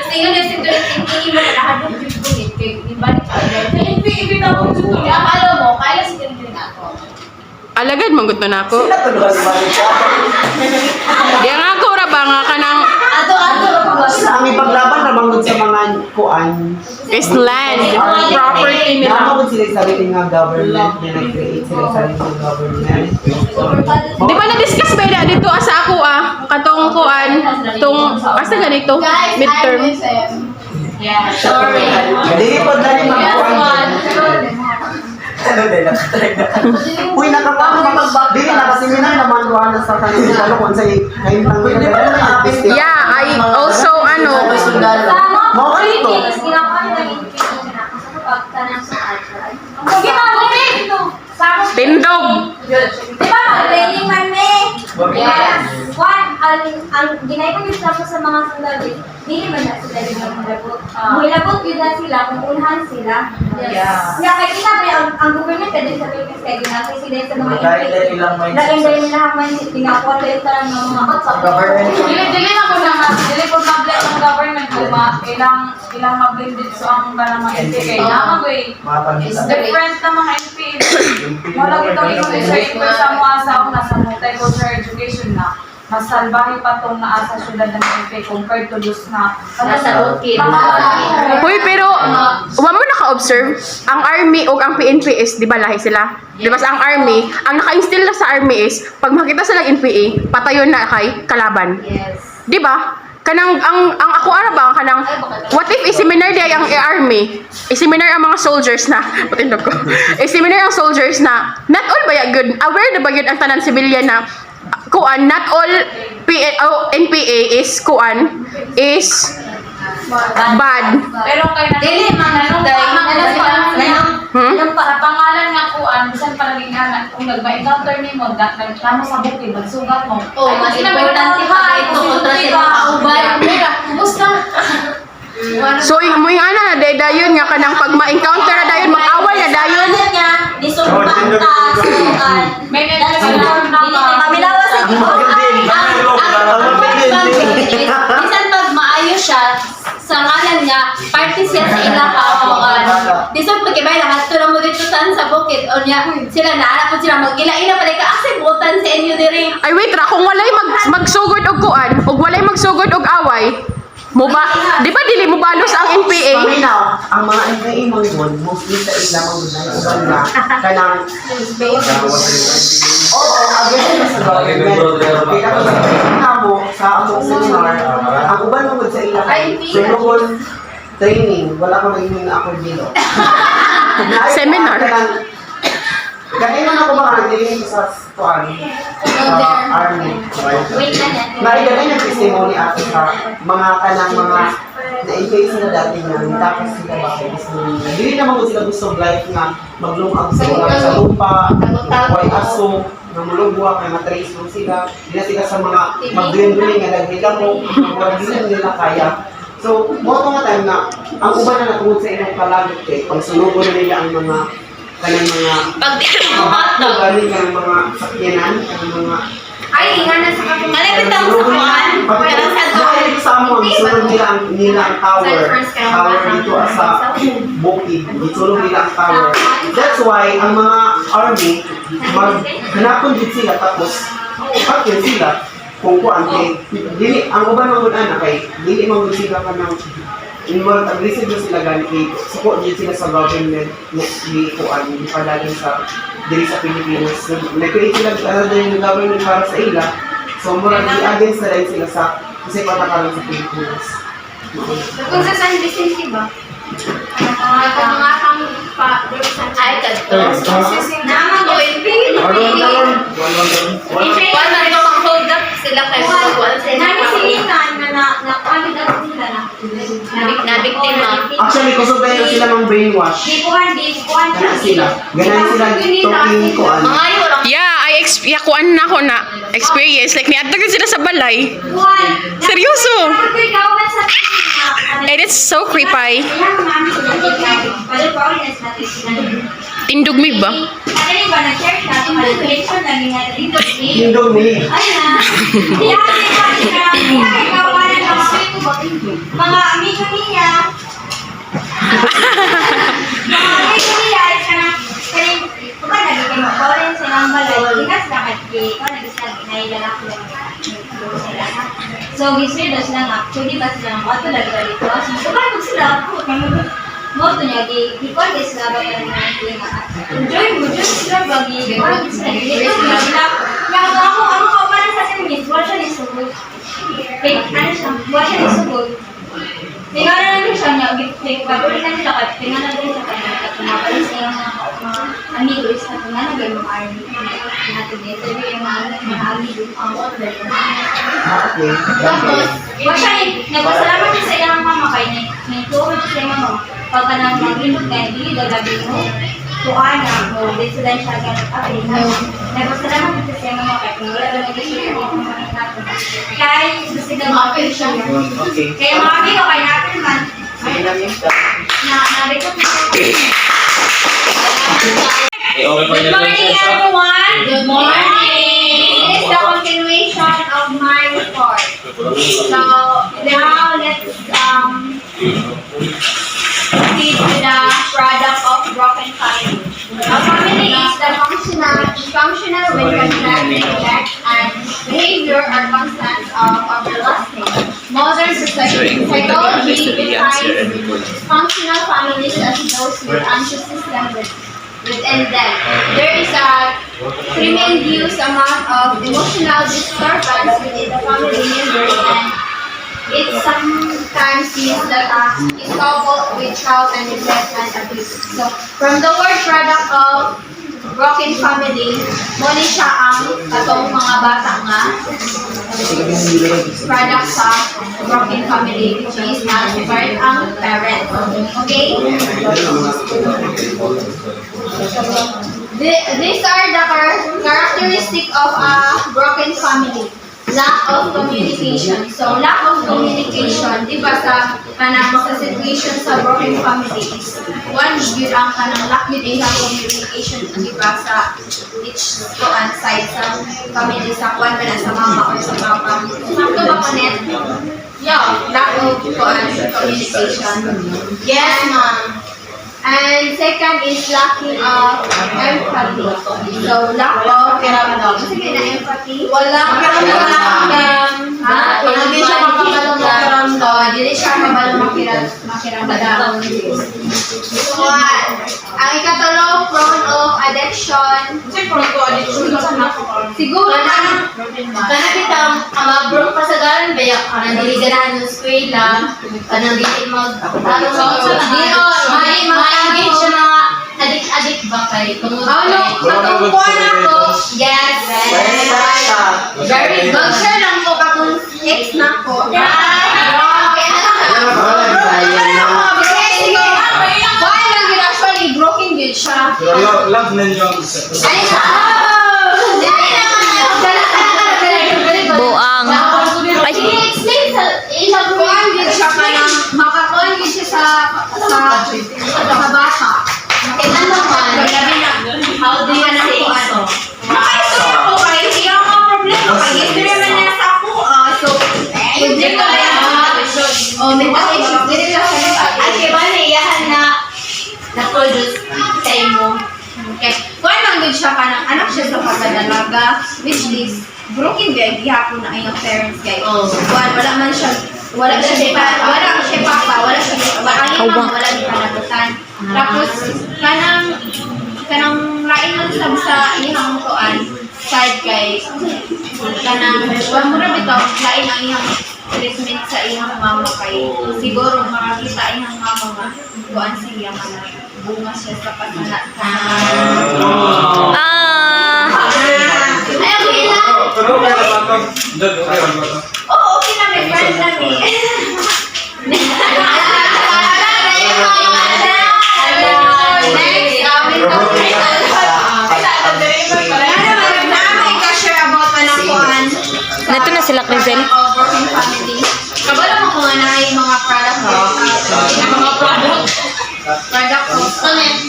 Kasi yun yung sintulit hindi mo na hadong yung bungit. Ibalik pa. Kaya hindi ibitawag Kapalo mo, kaya si Tintin ako. Alagad manggut man ako. Sila tulungan naman siya. Di nga ako ra ba nga kanang Ato ba? Sa aming paglaban na bangod sa mga kuan. is land, property nila. Nakakabot sila sa sarili nga government na nag-create sila sa sarili ng government. Di ba na-discuss ba na dito sa ako katong kuan, tong basta ganito, midterm. Yeah, sorry. Hindi po dali mag-kuan. Ano din, nakatry na. Uy, dili nakaseminar naman doon sa kanila sa lalo kung sa ngayon lang ko na Yeah, I also Mo ito. tindog. Diba, training man ang ginay ko sa mga sundalo, hindi man na sila yung labot. Labot yun na sila, kung unahan sila. Yeah. Kaya kaya kita ba, ang government pwede sa Philippines kaya ginag-president sa mga Dahil ilang may dahil nila man tingakuha tayo ng mga kapatid. government. Dili na ko na dili ko mablet ang government ko ilang mablended so ang kanang mga NP kay na way. It's different na mga NP. Wala kita i-consider sa mo asa una sa multicultural education na mas salbahe pa tong naa sa syudad ng NP compared to those na Nasa bukid. Hoy, pero wa mo naka-observe, ang army o ang PNP is, di ba lahi sila? Di ba sa ang army, ang naka-instill na sa army is, pag makita sila NPA, patayon na kay kalaban. Yes. Di ba? Kanang ang ako ara ba kanang what if i-seminar di ang army? I-seminar ang mga soldiers na patindog ko. I-seminar ang soldiers na not all ba ya good aware na ba yun ang tanan civilian na kuan not all NPA is kuan is bad. pero kay na Dili man nanong Hmm? sa pangalan nga kuan bisan para ginganan kung nagba-encounter nimo nagtamo sa bukid magsugat mo. Oh, mas importante pa ito kontra sa mga kauban. Kumusta? So mo yung ana na dayon nga kanang pag ma-encounter na dayon mag-away na dayon. niya, disumpan ka, sukan. May nagkakaroon na Pamilawa sa Bisan pag maayo siya, sa ngalan nga, party siya sa ilang kawan. Bisan pag ibay lahat, tulong mo dito saan sa bukid. O niya, sila naarap po sila mag-ila-ila pala ka, kasi butan sa inyo diri. Ay wait ra kung walay magsugod og kuan, ug walay magsugod og away. Mo ba, di ba dili mo balos ang NPA? Paminaw, ang mga NPA manggon, mostly sa ilang mga uban na kanang oo, again sa government. Kaya ako sa among seminar, ang uban manggon sa ilang sulungon training, wala ko maging ako dito. Seminar? Ganyan ako ba nag-training sa kuan sa army. Wait na yan. Naigagay ng testimony ato sa mga kanang mga na-engage sila dati na tapos sila bakit hindi naman ko sila gusto life nga maglungag sa lupa, way aso, na mulugwa, kaya matrace mo sila, hindi na sila sa mga mag-blend-blend nga naghila mo, mga nila kaya. So, mo nga time na ang uban na natungod sa inyong kalagit kay pag sunugo na nila ang mga kanang mga Pag di ka mamatog. galing ang mga sakyanan, ang mga Ay, ingana sa kapatid. Malapit ang sukuan. Pero sa doon. sa mo, isulong nila ang tower. Tower dito sa bukid. Isulong nila ang tower. That's why, ang mga army, maghanapon din sila tapos, pakyan sila kung kuan kay dili ang uban mga anak kay dili man sila kanang involved aggressive na sila gani kay support din sila sa government na di kuan di padagin sa diri sa Pilipinas. So, nag-create sila ng government para sa ila. So, murag i-against na rin sila sa kasi patakaran sa Pilipinas. Kung sa San Vicente ba? Mga kang Ay, kadto. Naman ko, Wala na ito hold up sila kayo sa buwan sa Nanisilingan na kandidat sila na. Nabiktima. Actually, kusog tayo sila ng brainwash. Di kuhan Ganyan sila. Ganyan sila talking kuan. Mga yun, Yeah, kuan na ako na experience like niadto sila sa balay. Seryoso? And it's so creepy. Tindog mi ba? Hindog ni. Mga amigo niya. Mga amigo niya, So, gisir na sila nga, pwede ba sila nga, ato lagi na dito. So, bakit pag sila, mo ito niya, di-call guys na ba yan nga, enjoy mo, enjoy sila ba, di-call guys na, dito sila, yung ako ka pa rin sa feminist, wala siya nisugod. Ano siya, wala siya nisugod. Tingnan na lang siya niya, pagpalitan siya, tingnan na lang siya kanya, at tumapalis niya yung mga amigo is na tingnan na gano'ng army. Natin interview yung mga amigo. Okay. Tapos, wala siya nagpasalamat siya sa ilang mama kay nagtuhod siya sa ilang mama. Pagka nang mag-limot na, hindi daw labi mo. Tuan na mo, dito lang siya ganit ako. Nagpasalamat siya sa ilang mama kay kung wala daw nag-isip yung mga natin. Kaya gusto na ma-apel siya. Okay. Kaya mga amigo, kaya natin man, Ay, namin siya. na-record mo. Good Good morning, everyone! Good morning! This is the continuation of my report. So, now let's proceed to the product of broken family. A family is the functional when contract, neglect, and behavior are constants of the lasting. Modern psychology defines functional families as those with anxious system within them. There is a tremendous amount of emotional disturbance within the family members, and it sometimes means that is coupled with child and neglect and abuse. So, from the word product of broken family, muli siya ang katong mga bata nga product sa broken family, which is not part ang parent. Okay? These are the characteristic of a broken family. Lack of communication. So, lack of communication, di ba sa situation sa broken family is one yun ang kanang lack yun ay communication, di ba sa each side sa family, sa kwan ba na sa mama or sa papa. Sakto ba ko net? Yeah, lack of communication. Yes, ma'am. And second is lacking of empathy. So, lack of sige na empathy. Walang pakiramdam. Hindi siya makabalong makiramdam. Hindi siya makiramdam. Ang ikatalo, prone of addiction. Siguro Kana kita amabro kasagaran baya kana dili ganahan ng eskwela kana dili engage sa mga adik-adik ba kay tungod katungkuan ako. yes Very good. Mag-share lang ko katong ex na ko. Why lang yun actually broken yun siya. Love ninyo. buang I-explain sa ilang kuhan yun siya ka nang makakuhan yun siya sa bata. kailan naman how do you say so Makaisip ako kayo, hindi ako mga problema. History naman niya sa ako. So, hindi ko lang mental issues. Hindi lang siya at iba na iyahan na na-produce sa imo. Okay. Kung anong good siya ka ng anak siya sa pagdadalaga, which is broken bed, gihapon na iyong parents guys. Oh. Wala man siya, wala siya papa, wala di panagutan. Tapos, kanang lain lang sab sa iyang tuan, side guys. Kanang, wala mo na bitaw, lain ang iyang treatment sa iyang mama kay siguro makakita iyang mama nga, tuan siya man bunga siya sa pasalat. Ay, okay lang. Pero okay na ba ito? Hindi, okay na ba ito? Oo, okay na, may friend na me. Nato na sila Crisel. Broken family. Kabalo mo kung ano yung mga product mo. Mga product. Product mo.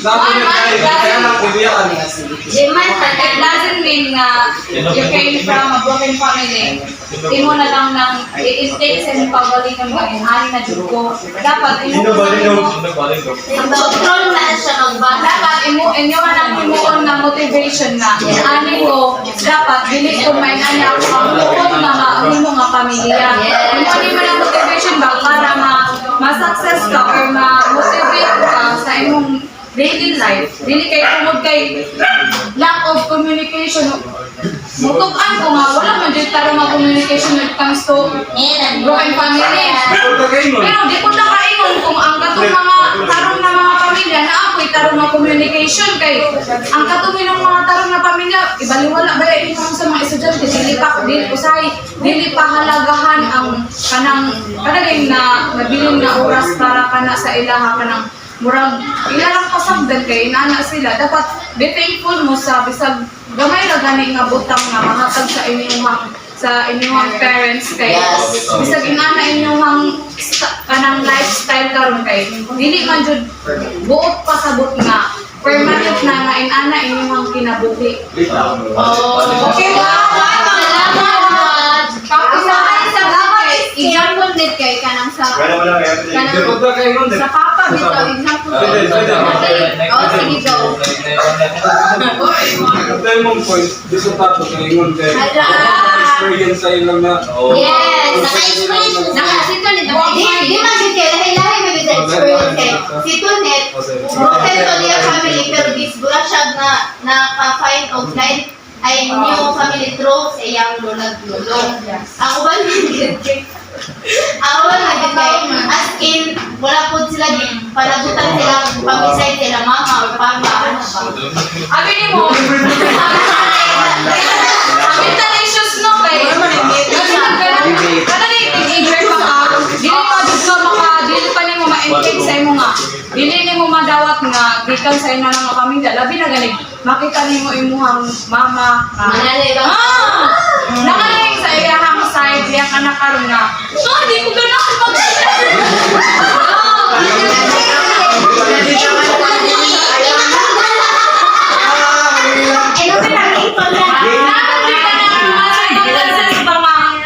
Kaya lang kubiyakan niya. It doesn't mean na you came from a broken family. Hindi mo na lang it takes and pagaling ng mga ani na dugo. Dapat imo Control na siya ng bata. dapat inyo ka lang himuon na motivation motivation na ani ko dapat dili ko may ana ako ang buot nga maahimo nga pamilya. Kung ano man ang motivation ba para ma-success ka or ma-motivate ka sa imong daily life, dili kay tungod kay lack of communication. Mutukan ko nga, wala man dito tarong mga communication when it comes to broken family. Pero di ko na kaingon kung ang katong mga tarong na mga pamilya na ako'y tarong mga communication kay ang katong ng mga tarong na pamilya, ibaliwala ba yung sa mga estudyante, dili pa halagahan ang kanang na mabiling na oras para kana sa ilaha kanang murag ilang pasagdan kay inana sila dapat be thankful mo sa bisag gamay ra gani nga butang nga mahatag sa inyong parents kay bisag inana inyong kanang lifestyle karon kay dili man jud buot pasabot nga permanent na nga inana inyong kinabuhi. Okay ba? Example din kay kanang sa papa dito example. Oh, sige go. Dahil mong point, gusto tato kaingon kay experience sa ilang na. Yes, naka-experience. Naka-sito nito. Di man din kayo, lahi-lahi may bisa experience kayo. Si Tunet, broken to niya family, pero disbura siya na naka-find out na ay new family through sa iyang lulag-lulong. Ang uban as in, wala po sila panagutan sila pag-decide sila mama or papa, ano ba? Abi ni mo. Mental issues no kay. Kada ni teenager pa ka. Dili pa nimo ma-engage sa imo nga. Dili nimo madawat nga gikan sa ina nga pamilya. Labi na gani makita nimo imuhang mama. Nakaling sa iyang side iyang anak karon nga. So di ko ganahan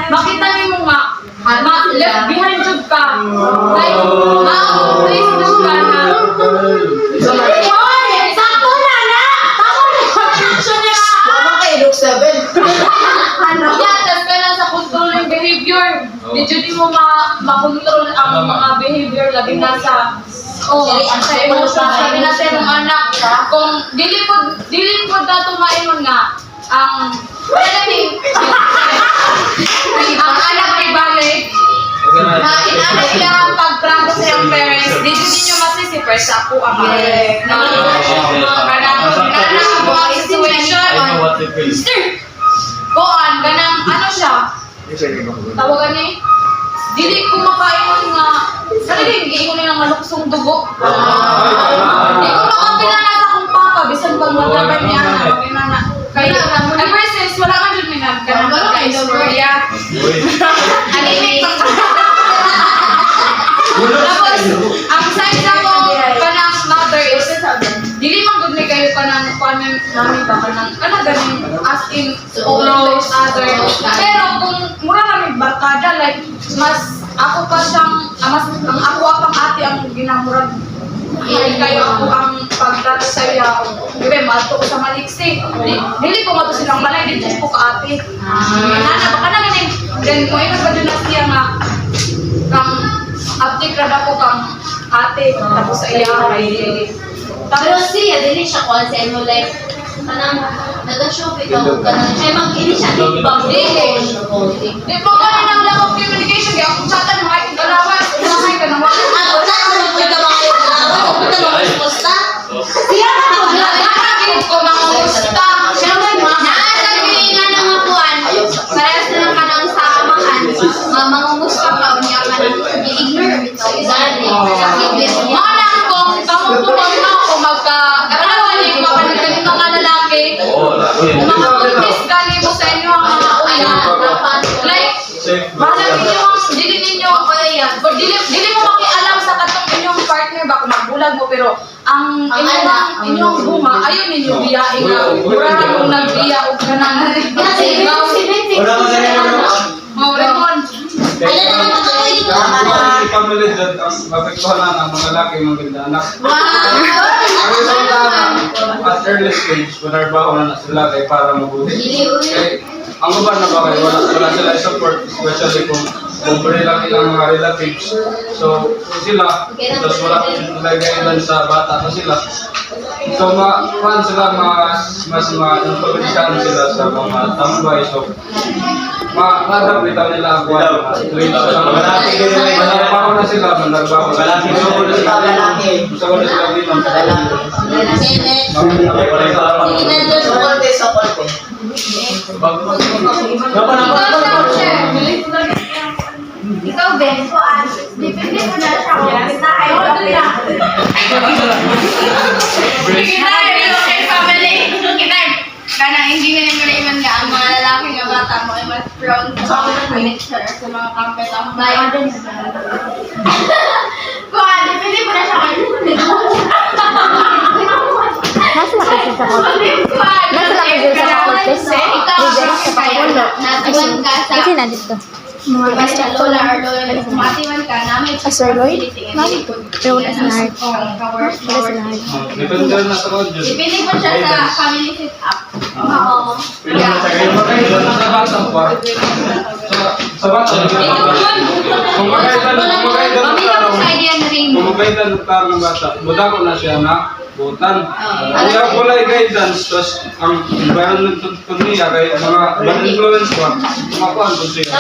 makita nimo nga left behind jud ka. Like please do ka na. Sakto na na. Tama na. Mama kay Luke 7. Ano? Tapos ka na sa control ng behavior. Di mo makontrol ang mga behavior labi na sa sa emotion. Sabi natin ng anak, kung dili po dato maingon nga, ang anak ni balik, na inanak sila pagprangko sa iyong parents, dito ninyo masisipay sa ako ang mga situation. Kuan, ganang ano siya? Tawagan ni? Dili ko makaingon nga, sarili, giingon nilang maluksong dugo. Di ko makapilala sa akong papa, bisan pag maglabay niya na, makilala. Kaya, ever since, wala ka dun minag, ganang ka-istorya. Animate pang tapos, ang side na ko, kanang mother is, dili man gud may kayo kanang paano namin ba kanang ganing as in close other. Pero kung mura kami barkada like mas ako pa siyang mas ang ako apang ate ang ginamurag kayo ako ang pagtrato sa iya. Diba, mato ko sa maliksi. Dili ko mato silang malay, dito ko ka ate. Nana, baka na ganing, then mo ina pa dyan na siya nga kang update rada ko kang ate, tapos sa iya, ay Pero siya, dili siya kung sa imo like, kanang nag-show ikaw, kanang siya mag-initiative ba? Di po ka rin ang lack of communication, kaya kung chatan mo ay galawan, kumahay ka naman. Ano, saan mo po ikaw mga yung galawan? O punta mo yung musta? Siya ka po, Nakakagilid ko mga musta. Nasabihin nga ng apuan, parehas na lang ka nang sa amahan, mangumusta ka o niya ka nang i-ignore ito. Malang kung kamupunan na ako magka-karawan yung mga lalaki, mga kultis gali mo sa inyo ang mga uya. Like, bahala dili ninyo, dili mo makialam sa katong inyong partner ba kung magbulag mo, pero ang inyong bunga, ayaw ninyo biyain nga. Mura na kung nagbiya o ganang. Maurekon. Ang family dyan, ang mapektuhan na ang mga lalaki, mga ganda anak. Ang resulta na, at early stage, manarbaho na sila kay para mabuhi. Kay, ang uban na ba kayo, wala sila support, especially kung over lang ilang mga relatives. So, sila, tapos wala sila guidance sa bata na sila. So, mas influensyahan sila sa mga tambay. So, madapitan nila ang buwan. Manarbaho na sila, manarbaho na sila. Gusto ko na sila din ang Ikaw, Ben, depende mo na siya kung Okay, family. Kana hindi nga naman naman nga ang mga lalaki nga bata mo ay mas prone sa mga furniture sa mga carpet ang bayan. Kuha, depende mo na siya Nasa lang kasi sa kasi na dito. mga basta lola or lola na kumatiwan ka na may Sir Lloyd? Mami, pero wala sa lahat. Wala Wala sa lahat. depende na sa kanya. Depende mo siya sa family set up. Oo. Sa bata pa. Sa bata. Kung magkaitan ng tao ng bata, buta ko na siya na butan. Kaya wala guidance, tapos ang environment ko niya, kaya mga bad influence ko, kumakuhan ko siya.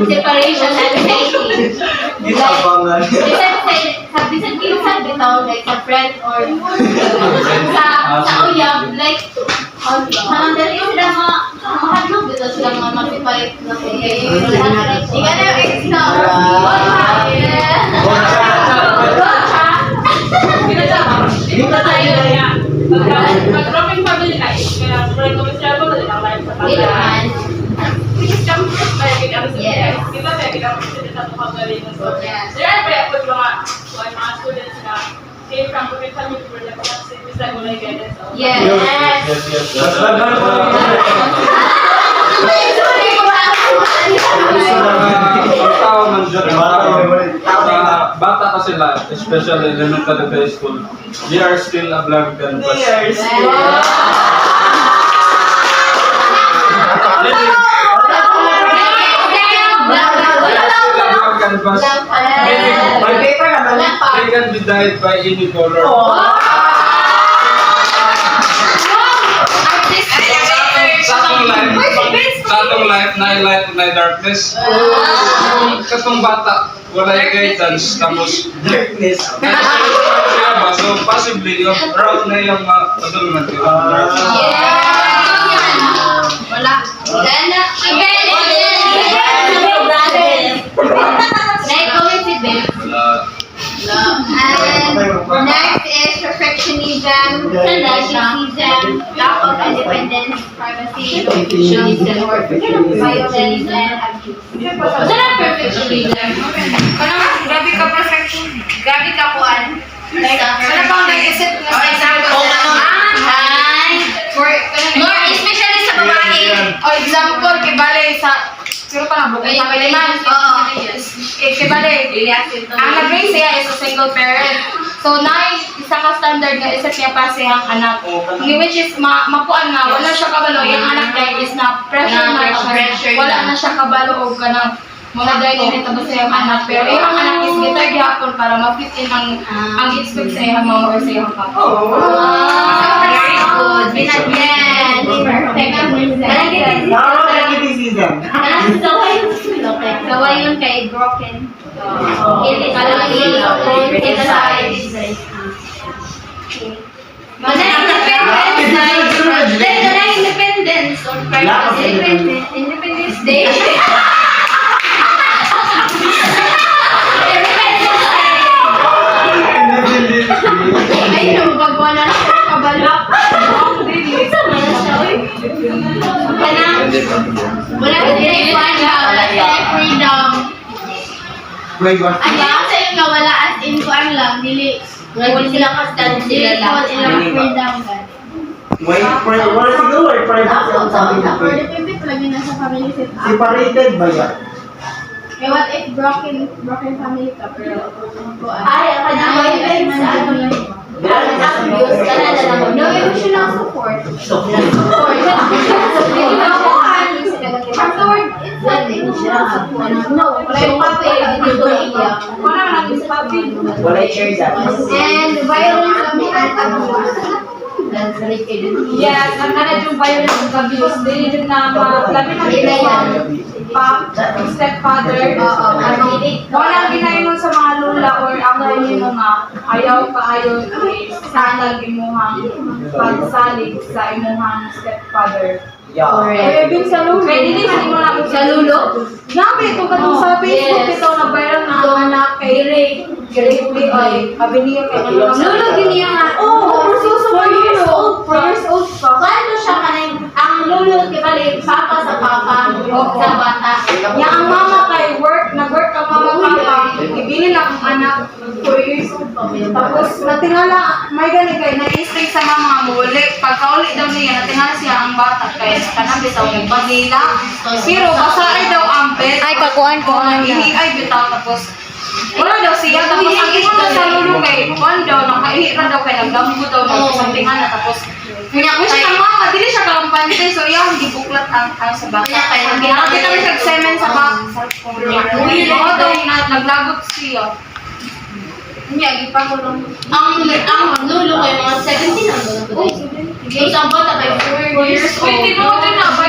Separation anxiety. Bisan kinsan bitaw like sa friend or sa uyab like parang dali sila mahadlok bitaw sila mga masipalit na ika na yung ex na Mag-dropping family life. Kaya, friend ko siya ba na life sa pagkakas. Yes. Kita tayo kita sa pagkakas. So, there are mga students na came from different family for the pagkakas na mula guidance. Yes. Bata pa sila, especially elementary high school, they are still a blank canvas. Canvas. They can be dyed by any color. Satong life, na light, na darkness. Katong bata, wala guidance, tapos darkness. So possibly, yung route na yung patulungan ko. Wala. And next is perfectionism, lack of independence, privacy, or violence and abuse. Perfectionism. Kanang grabe ka perfection. Grabe ka kuan. Like, ano ba ang nag-isip na sa example? More especially sa babae. O example, kibale sa siguro pa nga bukay sa kaliman. Oo. Kibale, ang nag-raise siya is a single parent. So, isa ka standard nga isa siya pa siyang anak. Which is, makuan nga, wala siya kabalo. Yung anak niya is na pressure na siya. Wala na siya kabalo o kanang mga dahil nito ba siyang anak. Pero yung anak is gitag gihapon para ma-fit in ang expect sa iyang mama or sa iyang papa. Very good. Binagyan. Gawayon kay broken. Independence or Independence Day. Ay, nabagwa na siya. Kabalak. Wala ka din freedom. Ang lang sa nga wala as in kuan lang. Dili. Wala sila kastan sila lang. Freedom. Wala siguro, private ang sabi Or natin. depende lagi na sa family set up. Separated ba yan? Eh, what if broken family ka, pero Ay, ang kanyang boyfriend sa ano yun. Abuse ka na lang. no emotional support. Afterward, it's not emotional support. No, wala yung papi, hindi ko iiyak. Wala na lang sa papi. Wala i-share that. And violence kami at abuse. Yes, ang kana yung violence ng abuse. Dili din na labi na ginayan. Stepfather. Wala ginayon sa mga lula or ang gawin mo nga ayaw kaayon is sana gimuhang pagsalig sa imuhang stepfather. Yeah. Bin sa lulo. Kaya hindi man mo lang sa lulo. Nabi ito katong sa Facebook ito na viral na ang anak kay Ray. Kay Ray ay abi niya kay Lulo giniya nga. Oh, so 4 years old. 4 years old pa. Kwento siya kanay, ang lulo, di ba, papa sa papa, sa bata. Ya ang mama kay nag-work ang mama papa. Ibili lang ang anak 4 years old pa. Tapos natingala may gani kay na-stay sa mama mo uli. Pagkauli daw niya natingala siya ang bata kay kanabi daw nagbagila. Pero basaay daw ang bed. Ay, kakuan ko. Ihi ay bitaw tapos wala daw siya tapos ang imo na sa lulo kay kuan daw nakaihi ra daw kay nagdamgo daw nagsamtingan na tapos kunya ko siya ang mama dili siya kalampante so iya hindi buklat ang sa bata kay nakita kami sa semen sa bata uy daw naglagot siya. Niya gipakulong Ang lulo kay mga 17 ang lulo. Yung sa bata kay 4 years Uy, old. tinuod din na ba?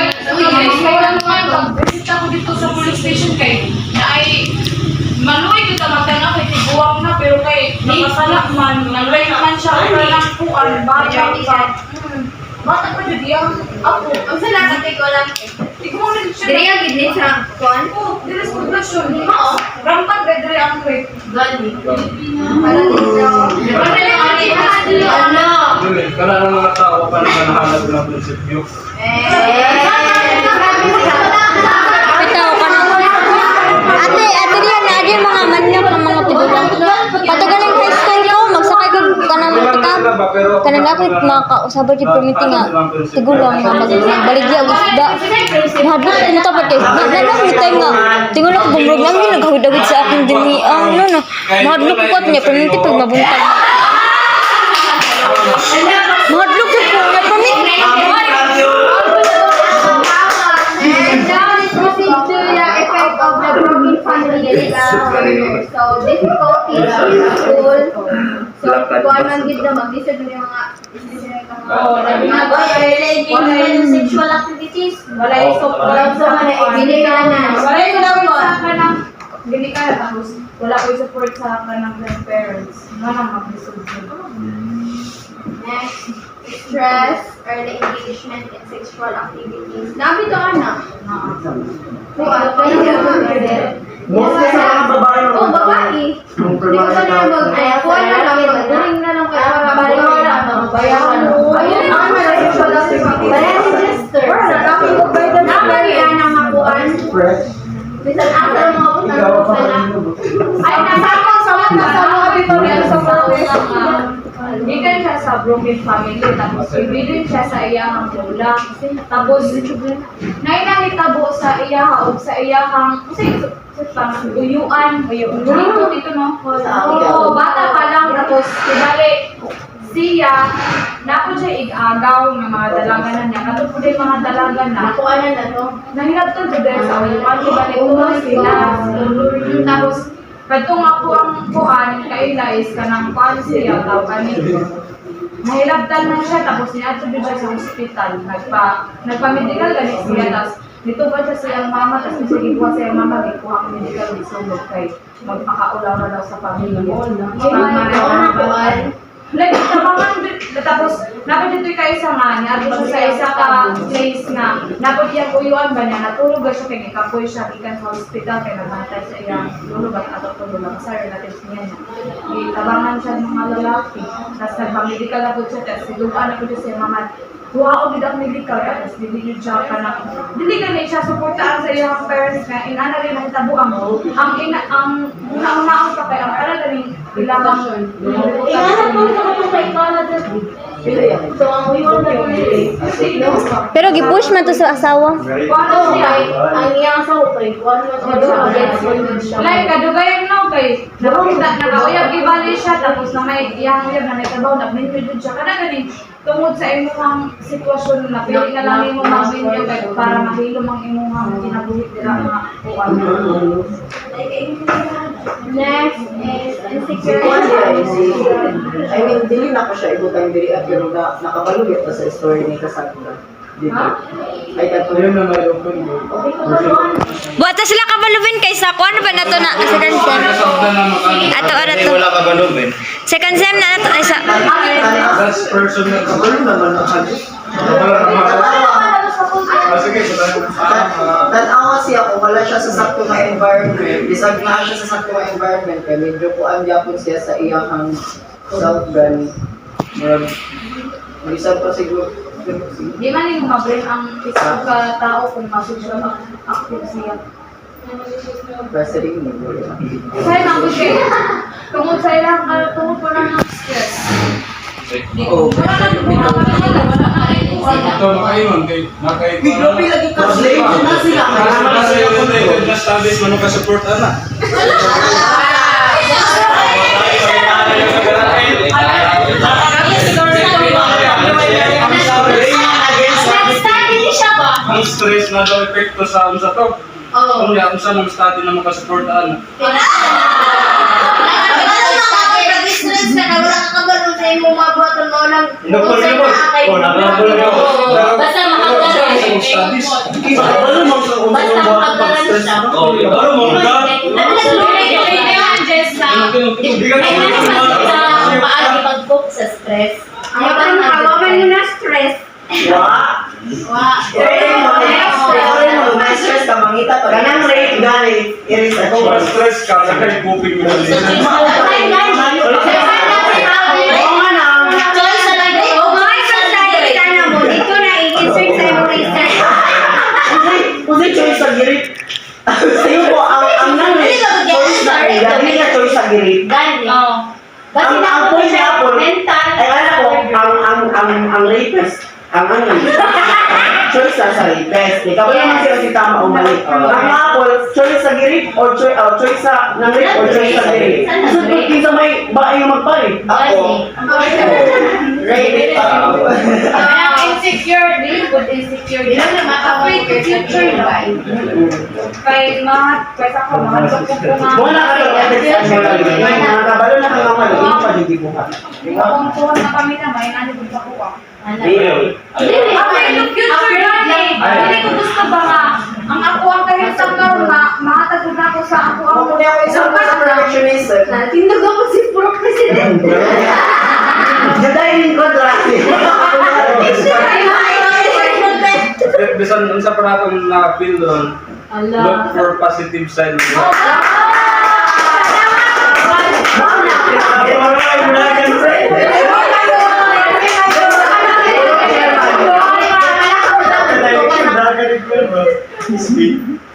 Visit ako dito sa police station kay na ay maluwi kita magtanga kay tiguang na pero kay nakasalak man maluwi man siya pero lang kuan bata pa. Bata pa jud iya. Ako, ang sala ka ko lang. Tigmo na siya. Dili ang gidnit sa kuan. Oh, dili sa poblasyon. Oo. Rampant dere ang rape. Gani. Para dito. Ano? Dili, kana ng mga tao pa na nahanap ng prinsipyo. Bitaw ka na. Ate diyan na di mga manok ng mga tigulang. Patugaling high school ko, magsakay ko kanang motor. Kanang dapat makausaba jud permiti nga tigulang nga magbaligya og isda. Mahadlok mo ta pati. Nanang mitay nga. Tingala ko bumrog lang din naghawid-awid sa akong dini. No. Mahadlok ko niya permiti pag mabuntag. Mahadlok ko na permiti. And now let's proceed to the effect of the broken family learners. So, difficulties in school. So, kuha man gid na mag-isip ng mga Sexual activities. Wala yung support sa mga binikanan. Wala yung support sa kanang binikanan tapos wala ko yung support sa kanang grandparents. Manang mag-resolve. Next, stress, early engagement in sexual activities. Nabi to anak. Kuha, Mostly sa mga babae ng oh, babae. Hindi ko na kuha na lang, magdaling na lang kayo para bayaran mo. Ayun, ang mga sexual activities. Register. Number yan ang makuhaan. Bisan asa ang mga punta ko sana. Ay, nasakot sa mga tutorial sa purpose. Gikan siya sa broken family, tapos ibilin siya sa iyahang lola. Tapos, nainahitabo sa iyaha o sa iyahang, kasi uyuan, uyuan dito no? Oo, bata pa lang, tapos ibalik siya, napo siya igagaw ng mga dalaganan niya. Kato po din mga dalagan na. Nakuha na to. Nahirap to dito sa uyuan, ibalik ko sila. Tapos, kadtong ako ang kuhan kay guys kanang kuhan siya tao kani. Nahilabtan man siya tapos niadto siya sa ospital. Nagpa-medical gani siya tapos dito ba siya sa iyang mama tapos sige ko sa iyang mama gikuha ang medical dissolve kay magpakaulaw na daw sa pamilya. Like, tapos, napod dito kayo sa nga, niadto siya sa isa ka place na, napod iyang uyuan ba niya, natulog ba siya kay ikapoy siya, ikan sa hospital, kaya nagmantay sa iyang lulog at atong tulog, sa relatives niya niya. Itabangan siya ng mga lalaki, tapos nagpamedical na po siya, tapos siluan na po siya sa mga, tuwa ko din ang medical, tapos dili siya ka na, dili ka na siya supportaan sa iyang parents na, inana rin ang tabuang, ang una-una ang pakay, ang para rin ilangan, Ingana po sa mga kay Canada. Pero gipush man to sa asawa. Ang iyang asawa ko, Like, kadugayan no kay nakauyab gibali siya tapos na may iyang uyab na may trabaho na minyo siya kana ganing tungod sa imong sitwasyon na pili na lang imo mag-minyo kay para mahilom ang imong kinabuhi dira mga kuan. Next is insecurity. I mean, dili na ko siya ibutang diri at pero nakabalugit pa sa story ni Kasagda. Dito. Ay, tato yun na may open mo. Buwata sila kabalubin kay sa kuan ba nato na second sem. Ato ara to. Wala ka balubin. Second sem na nato ay sa That's personal. Kabalo naman ang hadis. Sige, Tanawa siya kung wala siya sa sakto nga environment. Bisag na siya sa sakto nga environment. Kaya medyo kuan gyapon siya sa iyang self-brand. Bisa pa siguro. Di man yung ma-bring ang isang tao kung ma-social active siya. President mo. Sa'yo lang ko siya. Tungod sa ilang, tungod po lang ng stress. Oo. Wala na yung ito makainon kay nakay Grabe lagi ka na sila. na studies man ka support ana. Nag-study siya ba? Ang stress na daw epekto sa unsa to. Kung ya unsa nang study na makasupport ana. Nag-stress ka na, wala ka kabalo sa imong mabuhaton mo lang. Basta makagalan. Studies. Kabalo mo sa Basta makagalan siya. Ano mo ga? Paagi pag-cope sa stress. Ang kawaman mo na stress. Wa. May stress ka mangita pa. Kanang rate gani. Iris Kung stress ka sa kay coping mechanism. Choice na lang yun. Dito na i-insert sa imong research. Kasi choice sa girit. Sa'yo po, ang nangyay, choice na rin. Gabi na choice sa girit. Gani. Ang point niya po, ay alam ko, ang rapist, ang ano, choice sa rapist. Ikaw naman sila si tama o mali. Ang apple, choice sa girit or choice sa ng rape or choice sa girit. So, kinsa may ba yung magpalit? Ako. Rape. insecure, di good insecure. Ilan na afraid to future ba? Kay kaysa ko, mahal ko nga. Wala ka lang nakabalo na kang mga maliit pa hindi buhat. Kung tuwan na kami na, may nani sa kuha. Afraid to future na hindi ko gusto ba nga, ang ako ang kahit sa karoon na, mahatagod na ako sa ako ang Kung ako isang perfectionist, Tindog ako si Pro President. jadayin ko drastic. Bisan unsa pa natong na-feel doon. Look for positive side.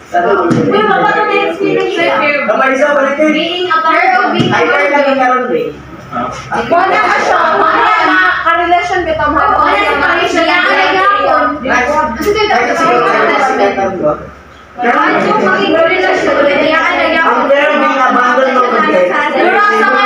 Uy, mapano na experience siya. Kapag isa balik kayo, Being a part of being a ay kaya lang karon rin. Wala ka siya, wala ka-relasyon kita mo. Wala sa Malaysia, yan ang nagapon. Kahit siguro sa presidential ko. Maging relasyon, yan ang Ang nagapon. pero being abandoned mo ko guys. Pero sa mga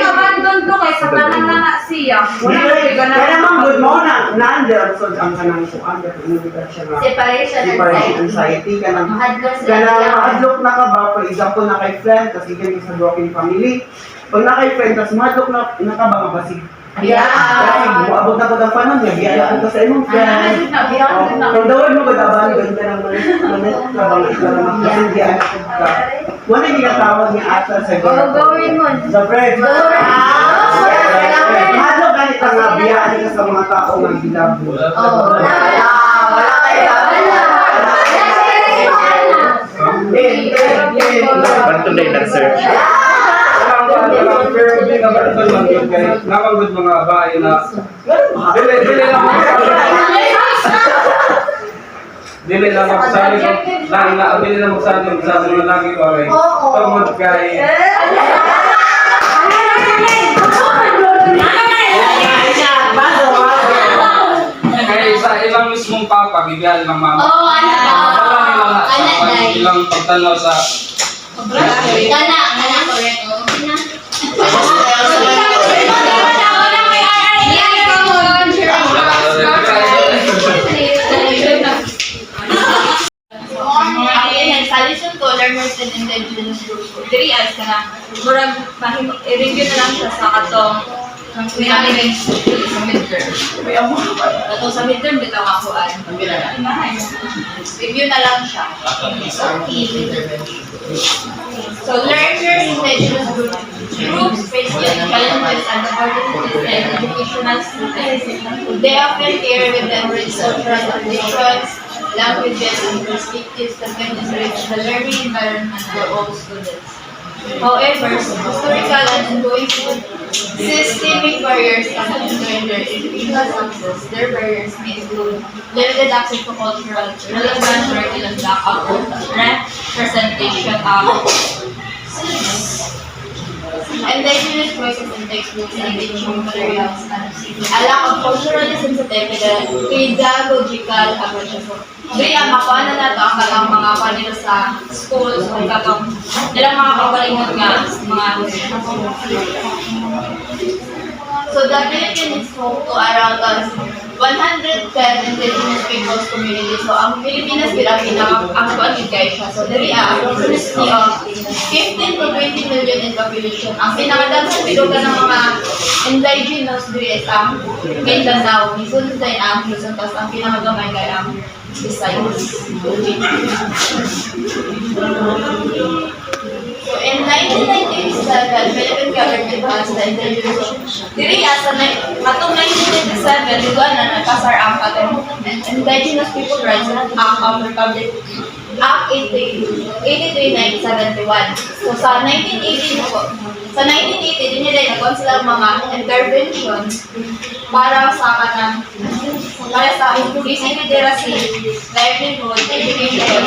abandon ko kay sa tanang na na siya. Wala na kayo Kaya naman good mo na nander so ang kanang suan ka kung hindi ka siya na Separation separation anxiety. anxiety ka nang Mahadlok sila. Kaya mahadlok na ka ba, for example, na kay friend, kasi ganyan sa broken family. Pag na kay friend, tapos mahadlok na ka ba nga basig? Yeah. Kasi buabot na ko ng panon niya, biyayaan ka sa imong friend. Kung dawad mo ba daban, ganda ng mga trabaho ikaw naman, kasi biyayaan ka. Wala yung ginatawag niya ata sa Gawin mo. Sa friend. Mahadlok ganit ka nga, biyayaan ka sa mga tao nga gilabo. Wala kayo. Back to the search. Pero hindi naman ito lang yun kay nakagod mga bahay na dili lang magsabi ko lang na dili lang magsabi sa mga lagi ko ay tungod kay kabibihan ng mama. Oo, anak ba? Wala nilang Anak, sa dahil. ilang pagtanaw sa Kana, correct. Solution to learners and indigenous groups. Diri as ka na, murag i-review na lang siya sa katong namin sa midterm. Katong sa midterm, bitaw akuan. Review na lang siya. So learners and indigenous groups face challenges and opportunities in educational systems. They often carry with them rich cultural traditions, languages, and perspectives that can enrich the learning environment for all students. However, historical and ongoing systemic barriers can hinder their educational success. Their barriers may include limited access to cultural relevant curriculum, lack of representation of indigenous voices in textbooks and teaching materials, and a lack of culturally sensitive pedagogical approaches. Dili ang makuha na nato ang kalang mga kanila sa schools o katong nilang mga kaugalingon nga mga So the Philippines is home to around 110 indigenous peoples communities. So ang Pilipinas bilang ang guys siya. So dali approximately of 15 to 20 million in population. Ang pinakadagsang pilugan ng mga indigenous diri is ang Mindanao, Luzon din ang Luzon, tapos ang pinakagamay kay ang Visayas. So in 1997, Philippine government passed the indigenous diri sa atong 1997 lugar na nagpasar ang katong Indigenous People Rights Act of Republic Act 83-1971. So sa 1980 po, sa 1980 din nila nagkaroon sila mga interventions para sa inclusive literacy, livelihood, education,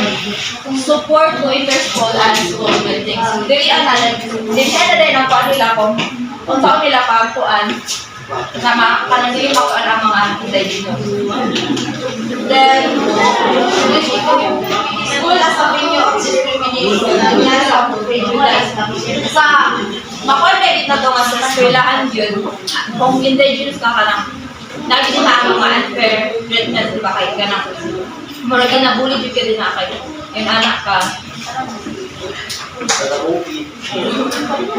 support to inter-school and school buildings. Dili na din ang kuha nila kung saan nila pagpuan na kanang makuan ang mga indigenous. Then, school as a venue of discrimination and of prejudice. Sa makuan na dito nga sa eskwelahan yun, kung indigenous ka lang, lagi din na mga unfair treatment, di ba kayo ka na. Murag na bully yun ka din na kayo. Yung anak ka.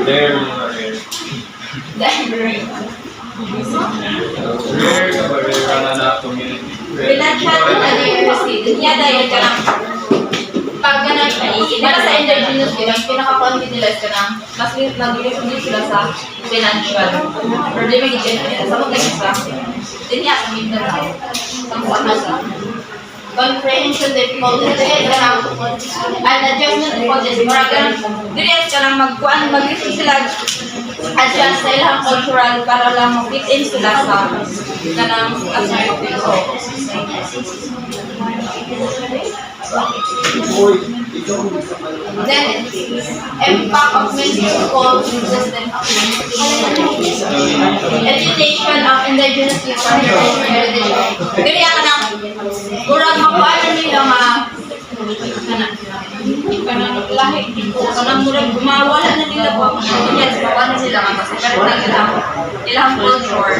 there. Rare na na community. Pinatchat na university. Niya dahil ka lang. Pag ganun, para sa indigenous yun, ang pinaka-confident nila ka lang, mas nag-review sila sa financial. Problema yung nila. Sa mga isa, din niya sa Mindanao. Ang sana sa comprehension difficulties, and adjustment difficulties. Maragan, dili ka lang mag-review sila adjust sa ilang cultural para lang mag-fit in sila sa ganang assignment. Then, impact of municipal system education of indigenous people and heritage. Dili ka lang, kurang makuha nila kanang lahi kanang murag gumawala na nila po yes paano sila kasi ilang culture.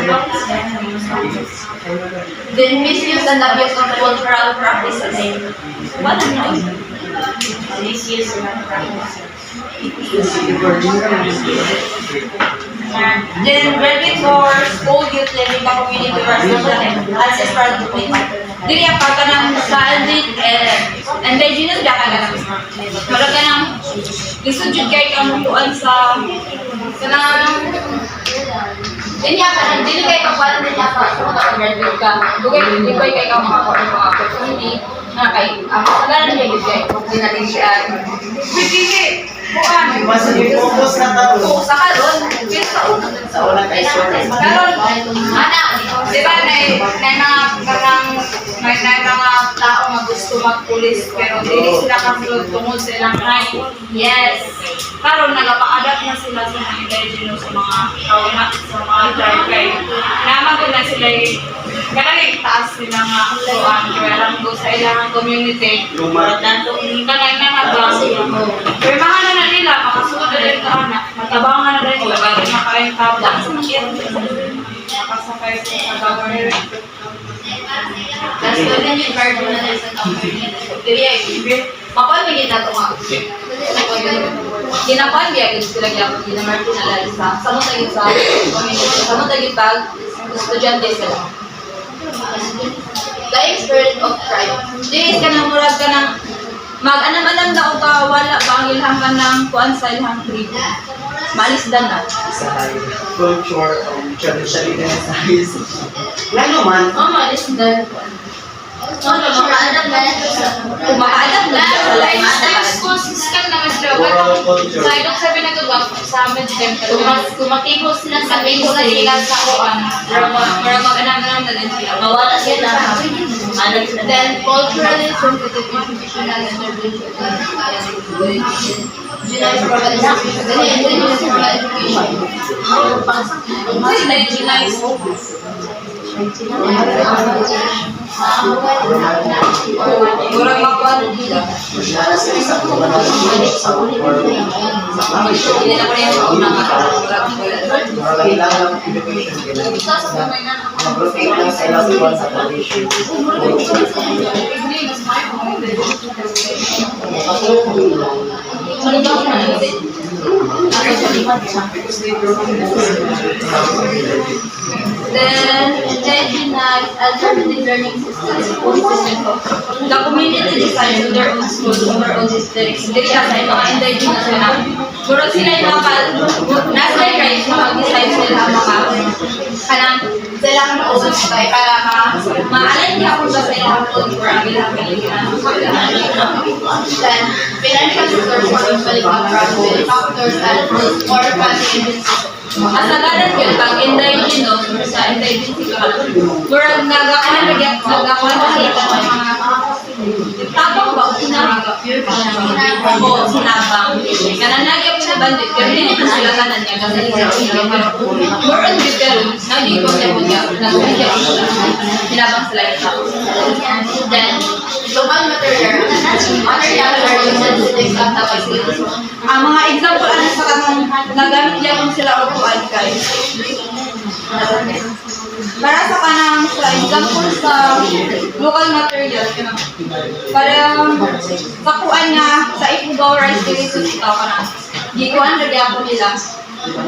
Then misuse and abuse of cultural practices. Wala na misuse and practices. Then graduate for school youth living by community resident ancestral community. Dili ang pagka ng sa indigenous ba ka lang. Maraga ng lisod jud kay kamutuan sa kanang dinya ka nang dili kay kapalan din ka sa mga graduate ka. Dugay dugay kay ka mga opportunity na kay ang kailangan niya gid kay dinatin siya. Pili bukan Mas i-focus na tao. o sa karon Sa una kay Sir. karon ana di ba na mga karang may mga tao nga gusto magpulis pero dili sila kasulod tungod sa ilang right. Yes. Karon nagapa-adapt na sila sa mga indigenous sa mga kauna sa mga tribe kay naman ko na sila kanang taas sila nga kuan kaya lang go sa ilang community. Kanang nangabang pero mahal na nila makasulod na rin ka anak matabangan na rin sila bago makain tabla makasakay sa government. Tapos doon din yung card na nasa company. Dili ay makuha mo kita ito nga. Ginakuha biya kung sila gyapon ginamark na lang sa samot na sa community. Samot na pag estudyante sila. Like spirit of pride. Dili ka nang murag ka ng mag-anam-anam daw ka wala ba ang ilhang ka ng kuan sa ilhang tribo. Maalis dan na. Sa culture, tradition din sa size. Nga naman, Maalis din. Makaadap na Kung makaadap na siya sa lain Consistent naman sila. Oral culture. Sa idong sabi na ito ba, sa amin din. kung makibo sila sa Sabi mainstream, ko na sila sa kuan. para mag-anam-anam na din sila. mawala sila. Alam sila. Then, culturally sensitive institutional intervention. Indigenous Murag makuha nila. Hindi na ko rin yung unang murag kailangan ng education mag-rotate lang sa ilang buwan sa tradition. Then, indigenous alternative learning systems. The community decides their own schools, their own districts. Dili siya sa mga indigenous na. Puro sila yung nasa yung right na mag-decide sila ang mga kanang sila ang own style para ma-align niya kung sa ilang culture ang ilang kailangan. Then, financial resources balik ang family factors and or family Asagaran yun, pag indigenous or sa indigenous murag nagakuan na sila sa mga tapang ba o sinabang? Oo, sinabang. Kanan nagyap sa bandit, pero hindi na sila kanan niya kasi more on the pero nagyipag niya po niya, nagyap sila. Sinabang sila yung tao. then global material are sensitive at tapos Ang mga example ano sa kanang nagamit niya kung sila o kuan kay. Para sa kanang sa example sa local material kanang parang sa kuan nga sa Ifugao rice delivery ito kanang gikuan ra gyapon nila.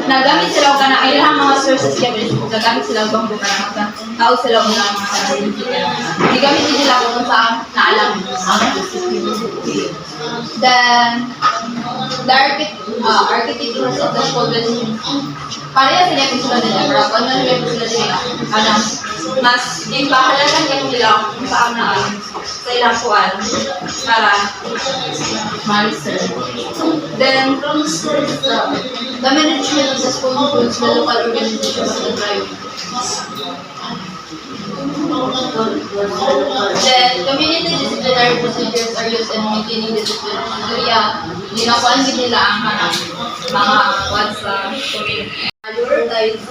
Nagamit sila og kanang ilang mga sources kaya nagamit sila og bangko kanang tao sila og mga gigamit nila kung saan naalam. Then the architecture of the province pareha sila kung sila nila pero kung ano nila sila nila mas impahalagan niya nila kung saan na sa ilang kuan para ma-research. Then the management of the school includes the local organizations of the tribe. Then, community disciplinary procedures are used in maintaining discipline. Kaya, ginakuan din nila ang mga kuwan sa community. Prioritize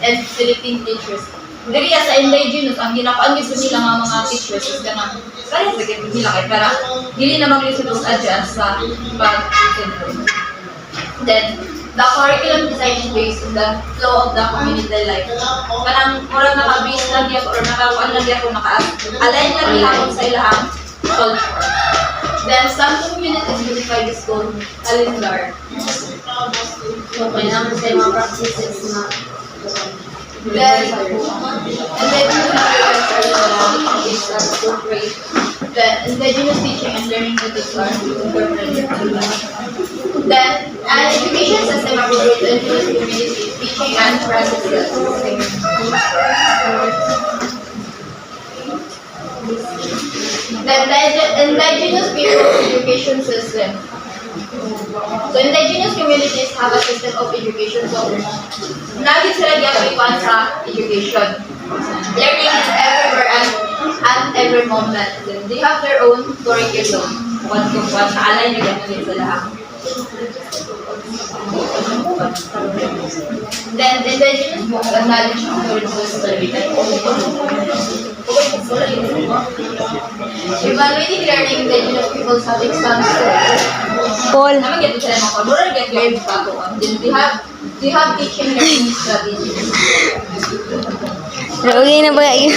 and facilitating teachers. Dili sa indigenous, ang ginakuan din nila nga mga teachers is ganang kaya sa ganun nila kay para dili na mag-listen adjust sa pag-intend. Then, the curriculum design is based on the flow of the community life. Kanang murag naka-base lang yan or nakakuan lang yan kung naka-align lang nila sa ilang culture. Then, some communities modify the school calendar. So, kailangan sa mga practices na Then, the indigenous teaching and learning methods are incorporated. Then, an education system appropriate to indigenous communities, teaching and practices. Then, the indigenous people's education system. So, indigenous communities have a system of education. So, lagi sila gyapon sa education. Learning is everywhere and at every moment. Then they have their own curriculum. What naalala nyo ganun sila. Then indigenous knowledge of evaluating learning indigenous people's habits comes to Paul. naman get sila mga kultura, get learn bago. Then they have teaching learning strategies. Okay na ba yun?